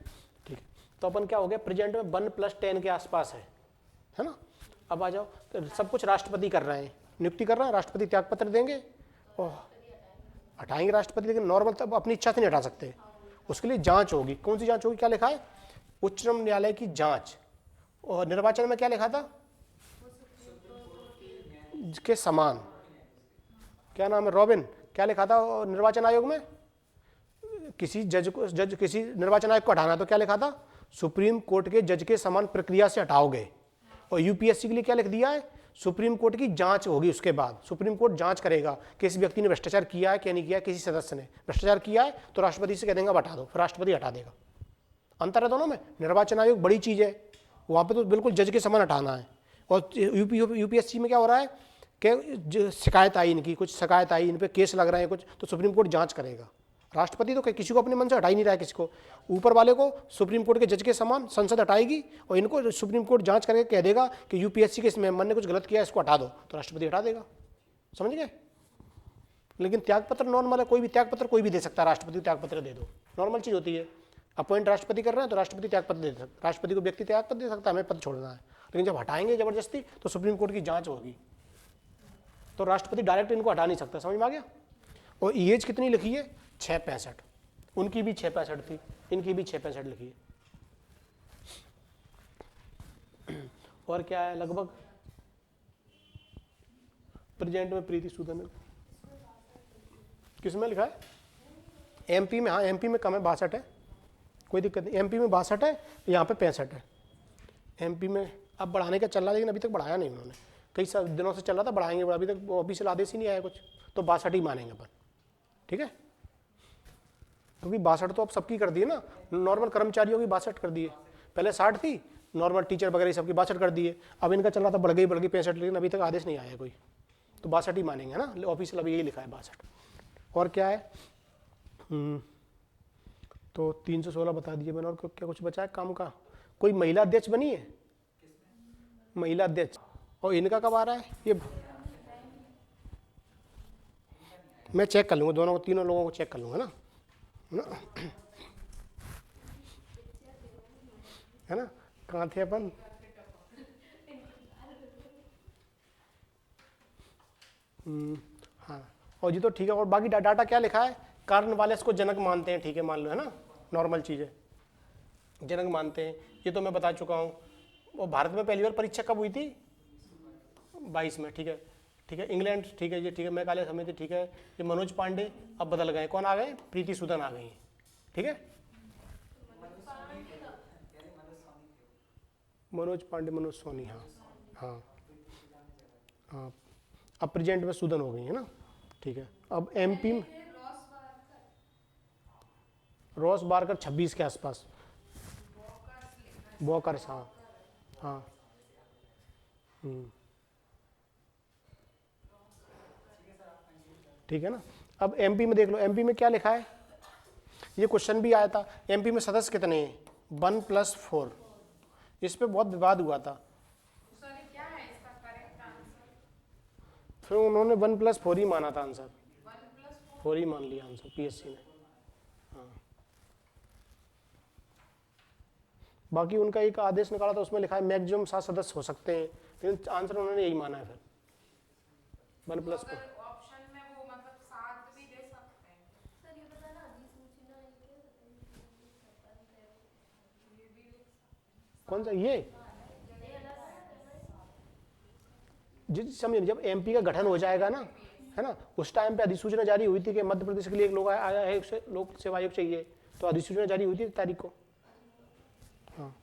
ठीक है। तो अपन क्या हो गया? प्रेजेंट में 1+10 के आसपास है ना। अब आ जाओ, तो सब कुछ राष्ट्रपति कर रहे हैं, नियुक्ति कर रहे हैं, राष्ट्रपति त्याग पत्र देंगे और हटाएंगे राष्ट्रपति। लेकिन नॉर्मल तब अपनी इच्छा से नहीं हटा सकते, उसके लिए जांच होगी। कौन सी जांच होगी? क्या लिखा है? उच्चतम न्यायालय की जांच, और निर्वाचन में क्या लिखा था? के समान। क्या नाम है? रॉबिन। क्या लिखा था निर्वाचन आयोग में? किसी जज किसी निर्वाचन आयोग को हटाना है तो क्या लिखा था? सुप्रीम कोर्ट के जज के समान प्रक्रिया से हटाओगे। और यूपीएससी के लिए क्या लिख दिया है? सुप्रीम कोर्ट की जांच होगी, उसके बाद सुप्रीम कोर्ट जांच करेगा कि किसी व्यक्ति ने भ्रष्टाचार किया है क्या नहीं किया है। किसी सदस्य ने भ्रष्टाचार किया है तो राष्ट्रपति से कह देंगे हटा दो, फिर राष्ट्रपति हटा देगा। अंतर है दोनों में। निर्वाचन आयोग बड़ी चीज है, वहां पे तो बिल्कुल जज के समान हटाना है। और यूपीएससी में क्या हो रहा है कि शिकायत आई, इनकी कुछ शिकायत आई, इन पे केस लग रहे हैं कुछ, तो सुप्रीम कोर्ट जांच करेगा। राष्ट्रपति तो किसी को अपने मन से हटा ही नहीं रहा है, किसी को। ऊपर वाले को सुप्रीम कोर्ट के जज के समान संसद हटाएगी और इनको सुप्रीम कोर्ट जांच करके कह देगा कि यूपीएससी के इस मेंबर ने कुछ गलत किया है, इसको हटा दो, तो राष्ट्रपति हटा देगा। समझ गए? लेकिन त्यागपत्र नॉर्मल है, कोई भी त्यागपत्र कोई भी दे सकता है। राष्ट्रपति को त्यागपत्र दे दो, नॉर्मल चीज होती है। अपॉइंट राष्ट्रपति कर रहे हैं तो राष्ट्रपति त्यागपत्र दे सकता है। राष्ट्रपति को व्यक्ति त्यागपत्र दे सकता है, हमें पद छोड़ना है। लेकिन जब हटाएंगे जबरदस्ती तो सुप्रीम कोर्ट की जांच होगी, तो राष्ट्रपति डायरेक्ट इनको हटा नहीं सकता। समझ में आ गया? और एज कितनी लिखी है? 665। उनकी भी 665 थी, इनकी भी 665 लिखी है। और क्या है? लगभग प्रेजेंट में प्रीति सूदन किस में लिखा है? एमपी में। हाँ, एमपी में कम है, 62 है, कोई दिक्कत नहीं। एमपी में 62 है, यहाँ पे 65 है। एमपी में अब बढ़ाने का चल रहा है, लेकिन अभी तक बढ़ाया नहीं उन्होंने। कई दिनों से चल रहा था बढ़ाएंगे, अभी तक ऑफिशियल आदेश ही नहीं आया कुछ, तो 62 ही मानेंगे अपन। ठीक है? क्योंकि 62 तो अब सबकी कर दिए ना, नॉर्मल कर्मचारियों की 62 कर दिए। पहले 60 थी, नॉर्मल टीचर वगैरह सबकी 62 कर दिए। अब इनका चल रहा था बढ़ गई 65, लेकिन अभी तक आदेश नहीं आया कोई, तो 62 ही मानेंगे ना। ऑफिशियल अभी यही लिखा है 62। और क्या है? तो 316 बता दिए मैंने। और क्या कुछ बचा है काम का? कोई महिला अध्यक्ष बनी है? महिला अध्यक्ष। और इनका कब आ रहा है ये? मैं चेक कर लूँगा, दोनों तीनों लोगों को चेक कर लूँगा ना, है ना? कहाँ थे अपन? हाँ, और जी तो ठीक है। और बाकी डाटा क्या लिखा है? कारण वाले इसको जनक मानते हैं, ठीक है, मान लो, है ना, नॉर्मल चीज़ है, जनक मानते हैं। ये तो मैं बता चुका हूँ। और भारत में पहली बार परीक्षा कब हुई थी? 22 में। ठीक है, ठीक है। इंग्लैंड, ठीक है, ये ठीक है। मेघालय समिति, ठीक है। ये मनोज पांडे अब बदल गए, कौन आ गए? प्रीति सूदन आ गई। ठीक है, मनोज पांडे, मनोज सोनी। हाँ हाँ हाँ, अब प्रेजेंट में सूदन हो गई है ना। ठीक है। अब एमपी में रॉस बारकर 26 के आसपास, वॉकर्स। हाँ हाँ। ठीक है ना। अब एमपी में देख लो, एमपी में क्या लिखा है? ये क्वेश्चन भी आया था। एमपी में सदस्य कितने हैं? 1+4। इस पे बहुत विवाद हुआ था। क्या है इसका करेक्ट आंसर? फिर उन्होंने 1+4 ही माना था आंसर, 4 ही मान लिया आंसर पीएससी ने। हाँ, बाकी उनका एक आदेश निकाला था, उसमें लिखा है मैक्सिमम 7 सदस्य हो सकते हैं, लेकिन आंसर उन्होंने यही माना है। फिर 1+4। ऑप्शन में वो मतलब 7 भी दे सकते हैं। सर ये बताना अधिसूचना ये भी कौन सा? ये समझिए, जब एमपी का गठन हो जाएगा ना, है ना, उस टाइम पे अधिसूचना जारी हुई थी कि मध्य प्रदेश के लिए एक लोक सेवा आयोग चाहिए, तो अधिसूचना जारी हुई थी तारीख को। हाँ,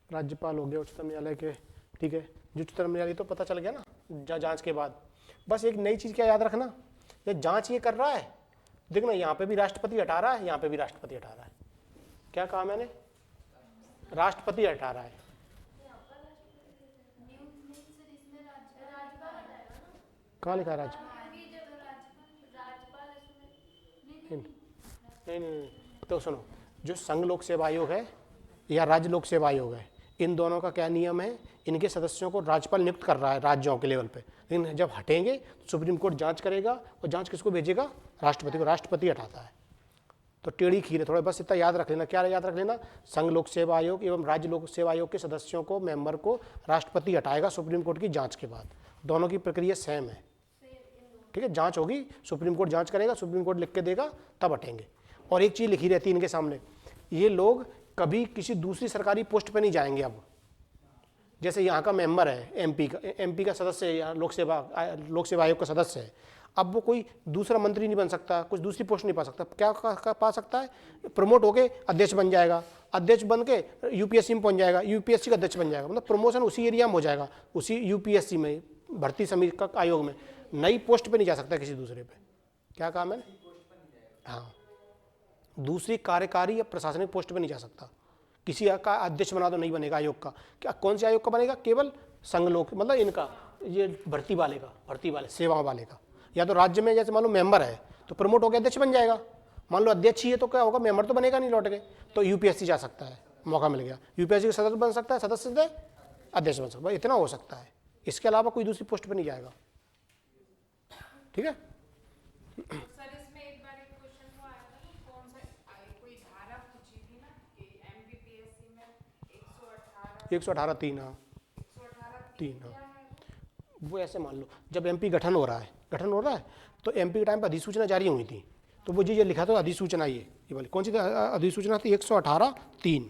राज्यपाल हो गया उच्चतम न्यायालय के। ठीक है, जो उच्चतम न्यायालय तो पता चल गया ना जांच के बाद। बस एक नई चीज क्या याद रखना, ये जांच ये कर रहा है, देखना यहाँ पे भी राष्ट्रपति हटा रहा है, यहाँ पे भी राष्ट्रपति हटा रहा है। क्या कहा मैंने? राष्ट्रपति हटा रहा है। कहाँ लिखा है राज्य? नहीं, तो सुनो, जो संघ लोक सेवा आयोग है या राज्य लोक सेवा आयोग है, इन दोनों का क्या नियम है? इनके सदस्यों को राज्यपाल नियुक्त कर रहा है राज्यों के लेवल पे, लेकिन जब हटेंगे तो सुप्रीम कोर्ट जांच करेगा, और जांच किसको भेजेगा? राष्ट्रपति को। राष्ट्रपति हटाता है। तो टेढ़ी खीर है थोड़ा, बस इतना याद रख लेना। क्या याद रख लेना? संघ लोक सेवा आयोग एवं राज्य लोक सेवा आयोग के सदस्यों को, मेंबर को राष्ट्रपति हटाएगा सुप्रीम कोर्ट की जांच के बाद। दोनों की प्रक्रिया सेम है। ठीक है, जांच होगी, सुप्रीम कोर्ट जांच करेगा, सुप्रीम कोर्ट लिख के देगा, तब हटेंगे। और एक चीज लिखी रहती है इनके सामने, ये लोग कभी किसी दूसरी सरकारी पोस्ट पे नहीं जाएंगे। अब जैसे यहाँ का मेंबर है एमपी का सदस्य है या लोक सेवा आयोग का सदस्य है, अब वो कोई दूसरा मंत्री नहीं बन सकता, कुछ दूसरी पोस्ट नहीं पा सकता। क्या पा सकता है? प्रमोट होके अध्यक्ष बन जाएगा, अध्यक्ष बन के यूपीएससी में पहुंच जाएगा, यूपीएससी का अध्यक्ष बन जाएगा। मतलब प्रमोशन उसी एरिया में हो जाएगा, उसी यूपीएससी में, भर्ती समिति का आयोग में। नई पोस्ट पे नहीं जा सकता किसी दूसरे पे। क्या काम है? हाँ, दूसरी कार्यकारी या प्रशासनिक पोस्ट पे नहीं जा सकता। किसी का अध्यक्ष बना दो, नहीं बनेगा आयोग का। क्या कौन से आयोग का बनेगा? केवल संघ लोक, मतलब इनका, ये भर्ती वाले सेवाओं वाले का। या तो राज्य में जैसे मान लो मेंबर है तो प्रमोट होकर अध्यक्ष बन जाएगा। मान लो अध्यक्ष ही है तो क्या होगा? मेंबर तो बनेगा नहीं लौट के, तो यूपीएससी जा सकता है, मौका मिल गया। यूपीएससी का सदस्य बन सकता है, सदस्य से अध्यक्ष बन सकता है, इतना हो सकता है। इसके अलावा कोई दूसरी पोस्ट पर नहीं जाएगा। ठीक है। सर इसमें एक बार एक क्वेश्चन वो आया था ना, कौन सा कोई धारा पूछी थी ना कि एमपीपीएससी में 118(3) 118(3) हाँ। वो ऐसे मान लो जब एमपी गठन हो रहा है तो एमपी के टाइम पर अधिसूचना जारी हुई थी, तो वो ये लिखा था अधिसूचना, ये वाली कौन सी अधिसूचना थी? 118(3)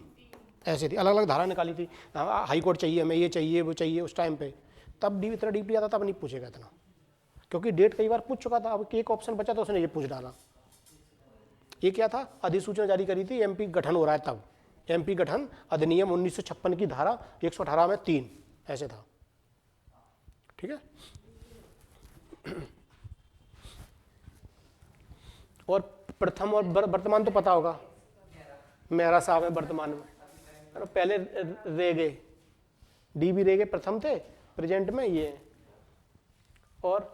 ऐसे थी, अलग अलग धारा निकाली थी। हाई कोर्ट चाहिए हमें, ये चाहिए वो चाहिए उस टाइम पे। तब इतना डीपली आता तब नहीं पूछेगा इतना, क्योंकि डेट कई बार पूछ चुका था। अब एक ऑप्शन बचा था, उसने ये पूछ डाला। ये क्या था? अधिसूचना जारी करी थी, एमपी गठन हो रहा है तब। एमपी गठन अधिनियम 1956 की धारा 118 में 3 ऐसे था। ठीक है। और प्रथम और वर्तमान तो पता होगा, मेहरा साहब है वर्तमान में, पहले रेगे डीबी रेगे प्रथम थे, प्रेजेंट में ये। और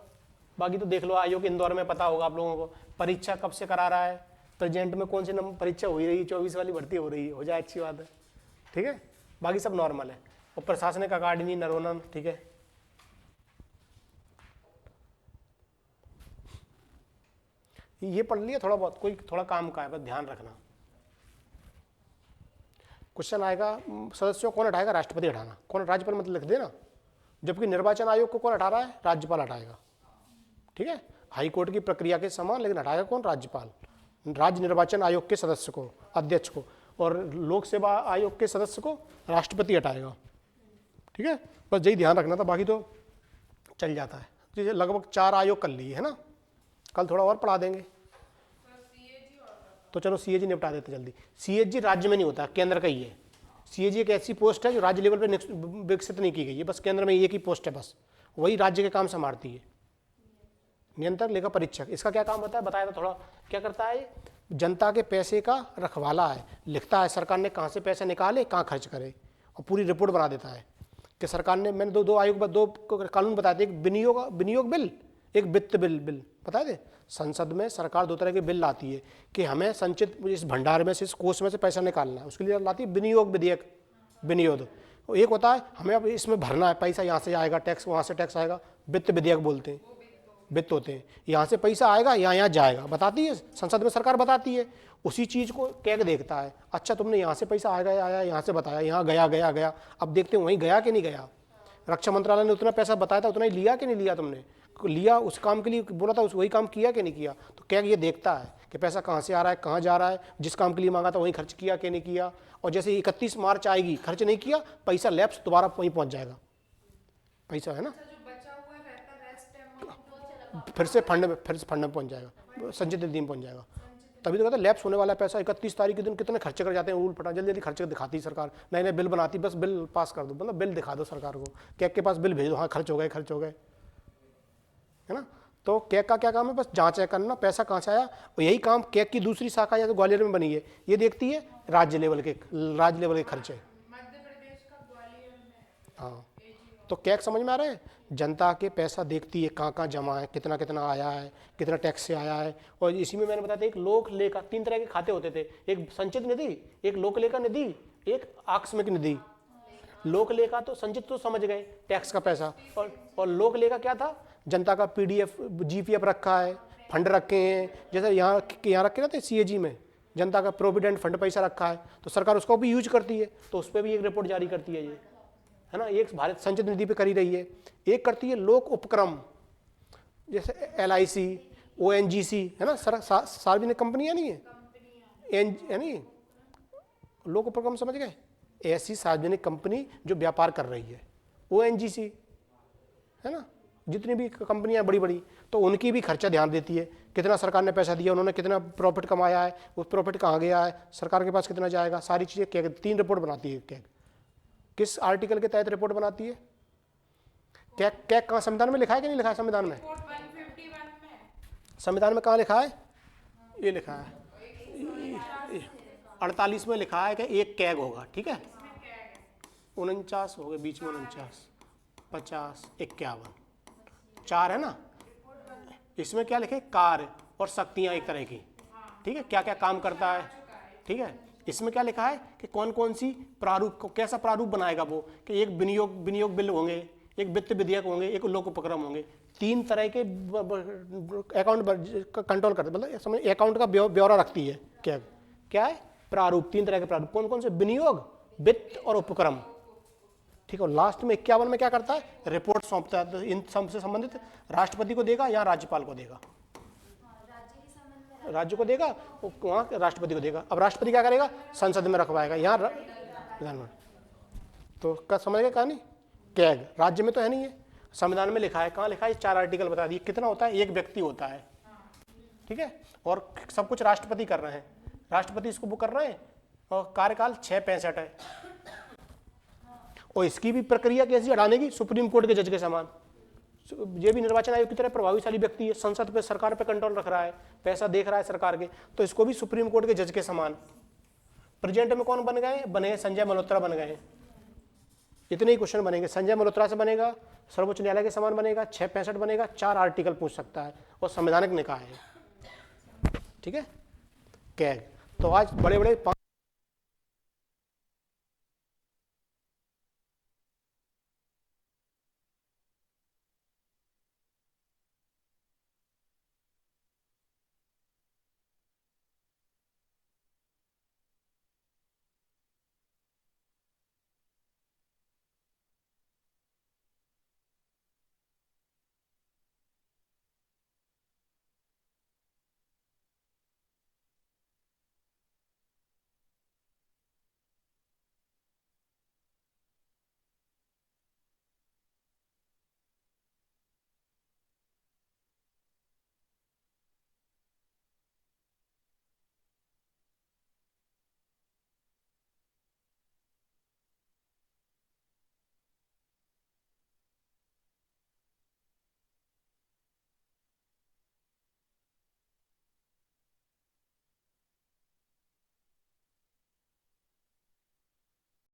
बाकी तो देख लो, आयोग इंदौर में पता होगा आप लोगों को। परीक्षा कब से करा रहा है, प्रेजेंट में कौन सी नंबर परीक्षा हो रही है, 24 वाली भर्ती हो रही है, हो जाए अच्छी बात है। ठीक है, बाकी सब नॉर्मल है। और प्रशासनिक अकादमी नरोनन, ठीक है। ये पढ़ लिया थोड़ा बहुत, कोई थोड़ा काम का है, बस ध्यान रखना। क्वेश्चन आएगा, सदस्यों कौन हटाएगा? राष्ट्रपति हटाना। कौन? राज्यपाल मत लिख देना। जबकि निर्वाचन आयोग को कौन हटा रहा है? राज्यपाल हटाएगा। ठीक है, हाई कोर्ट की प्रक्रिया के समान, लेकिन हटाएगा कौन? राज्यपाल। राज्य निर्वाचन आयोग के सदस्य को, अध्यक्ष को, और लोक सेवा आयोग के सदस्य को राष्ट्रपति हटाएगा। ठीक है, बस यही ध्यान रखना था, बाकी तो चल जाता है। जैसे लगभग 4 आयोग कर लिए है ना, कल थोड़ा और पढ़ा देंगे। तो चलो सीएजी निपटा देते जल्दी। सीएजी राज्य में नहीं होता, केंद्र का ही है। सीएजी एक ऐसी पोस्ट है जो राज्य लेवल पे विकसित नहीं की गई है, बस केंद्र में एक ही पोस्ट है, बस वही राज्य के काम संभालती है। नियंत्रक लेखा परीक्षक, इसका क्या काम होता है बताया था थोड़ा। क्या करता है? जनता के पैसे का रखवाला है, लिखता है सरकार ने कहाँ से पैसे निकाले, कहाँ खर्च करे, और पूरी रिपोर्ट बना देता है कि सरकार ने, मैंने दो आयोग 2 कानून बताए थे, एक विनियोग बिल, एक वित्त बिल बताए थे। संसद में सरकार 2 तरह के बिल लाती है कि हमें संचित इस भंडार में से, इस कोष में से पैसा निकालना है, उसके लिए लाती है विनियोग विधेयक, विनियोग। एक होता है हमें अब इसमें भरना है पैसा, यहाँ से आएगा टैक्स, वहाँ से टैक्स आएगा, वित्त विधेयक बोलते हैं, वित्त होते हैं। यहाँ से पैसा आएगा, यहाँ जाएगा, बताती है संसद में सरकार, बताती है। उसी चीज़ को कैग देखता है, अच्छा तुमने यहाँ से पैसा आया, यहाँ से बताया, यहाँ गया, अब देखते हैं वहीं गया कि नहीं गया। रक्षा मंत्रालय ने उतना पैसा बताया था, उतना ही लिया कि नहीं लिया, तुमने लिया उस काम के लिए बोला था, वही काम किया कि नहीं किया। तो कैग ये देखता है कि पैसा कहाँ से आ रहा है, कहाँ जा रहा है, जिस काम के लिए मांगा था वहीं खर्च किया कि नहीं किया। और जैसे 31 मार्च आएगी, खर्च नहीं किया, पैसा लैप्स, दोबारा वहीं पहुँच जाएगा पैसा, है ना, फिर से फंड में पहुंच जाएगा, संचित निधि में पहुंच जाएगा। तभी तो कहते हैं लैप्स होने वाला पैसा 31 तारीख के दिन कितने खर्चे कर जाते हैं, उल फटा, जल्दी खर्चे दिखाती सरकार, नए बिल बनाती, बस बिल पास कर दो, मतलब बिल दिखा दो सरकार को, कैग के पास बिल भेज दो, हाँ खर्च हो गए, है ना। तो कैग का क्या काम है? बस जांच करना पैसा कहाँ से आया। और यही काम कैग की दूसरी शाखा या तो ग्वालियर में बनी है, ये देखती है राज्य लेवल के खर्चे। मध्य प्रदेश का ग्वालियर में। हाँ, तो कैग समझ में आ रहा है? जनता के पैसा देखती है, कहाँ जमा है, कितना आया है, कितना टैक्स से आया है। और इसी में मैंने बताया था, एक लोक लेखा, 3 तरह के खाते होते थे, एक संचित निधि, एक लोक लेखा निधि, एक आकस्मिक निधि। लोक लेखा तो संचित तो समझ गए, टैक्स का पैसा, और लोक लेखा क्या था? जनता का पीडीएफ, जीपीएफ रखा है, फंड रखे हैं, जैसे यहाँ रखे रहते सीएजी में, जनता का प्रोविडेंट फंड पैसा रखा है, तो सरकार उसको भी यूज करती है, तो उस पर भी एक रिपोर्ट जारी करती है ये, है ना। एक भारत संचित निधि पे करी रही है, एक करती है लोक उपक्रम, जैसे LIC, ONGC, है ना, सार्वजनिक कंपनियां नहीं है, यानी लोक उपक्रम समझ गए, ऐसी सार्वजनिक कंपनी जो व्यापार कर रही है, ONGC है ना, जितनी भी कंपनियां बड़ी बड़ी, तो उनकी भी खर्चा ध्यान देती है, कितना सरकार ने पैसा दिया, उन्होंने कितना प्रॉफिट कमाया है, उस प्रॉफिट कहाँ गया है, सरकार के पास कितना जाएगा, सारी चीज़ें कैग 3 रिपोर्ट बनाती है। कैग किस आर्टिकल के तहत रिपोर्ट बनाती है? कैग कैग कहाँ संविधान में लिखा है कि नहीं लिखा है? संविधान में, रिपोर्ट 151 में संविधान में कहाँ लिखा है? ये लिखा है 48 में लिखा है कि एक कैग होगा, ठीक है। 49 हो गए बीच में, 49, 50, 51, 4 है ना। इसमें क्या लिखे? कार्य और शक्तियां एक तरह की, ठीक है, क्या क्या काम करता है, ठीक है। इसमें क्या लिखा है कि कौन कौन सी प्रारूप, कैसा प्रारूप बनाएगा वो, कि एक विनियोग बिल होंगे, एक वित्त विधेयक होंगे, एक लोक उपक्रम होंगे, 3 तरह के अकाउंट कंट्रोल करते, मतलब समझ अकाउंट का ब्यौरा रखती है। क्या है? प्रारूप, 3 तरह के प्रारूप, कौन कौन से? विनियोग, वित्त और उपक्रम, ठीक है। लास्ट में 51 में क्या करता है? रिपोर्ट सौंपता है। तो इन सबसे संबंधित राष्ट्रपति को देगा या राज्यपाल को देगा? राज्य को देगा, वहाँ राष्ट्रपति को देगा। अब राष्ट्रपति क्या करेगा? संसद में रखवाएगा, यहाँ विधानमंडल। तो क्या समझ गए कहानी? कैग राज्य में तो है नहीं है, संविधान में लिखा है। कहाँ लिखा है? 4 आर्टिकल बता दिए। कितना होता है? एक व्यक्ति होता है, ठीक है, और सब कुछ राष्ट्रपति कर रहे हैं, राष्ट्रपति इसको वो कर रहे हैं, और कार्यकाल 665 है। और इसकी भी प्रक्रिया कैसी हटाने की? सुप्रीम कोर्ट के जज के समान। ये भी निर्वाचन आयोग की तरह प्रभावशाली व्यक्ति है, संसद पे, सरकार पे कंट्रोल रख रहा है, पैसा देख रहा है सरकार के, तो इसको भी सुप्रीम कोर्ट के जज के समान। प्रेजेंट में कौन बन गए? बने संजय मल्होत्रा बन गए। इतने ही क्वेश्चन बनेंगे, संजय मल्होत्रा से बनेगा, सर्वोच्च न्यायालय के समान बनेगा, 665 बनेगा, 4 आर्टिकल पूछ सकता है, और संवैधानिक निकाय है, ठीक है। कैग तो आज बड़े बड़े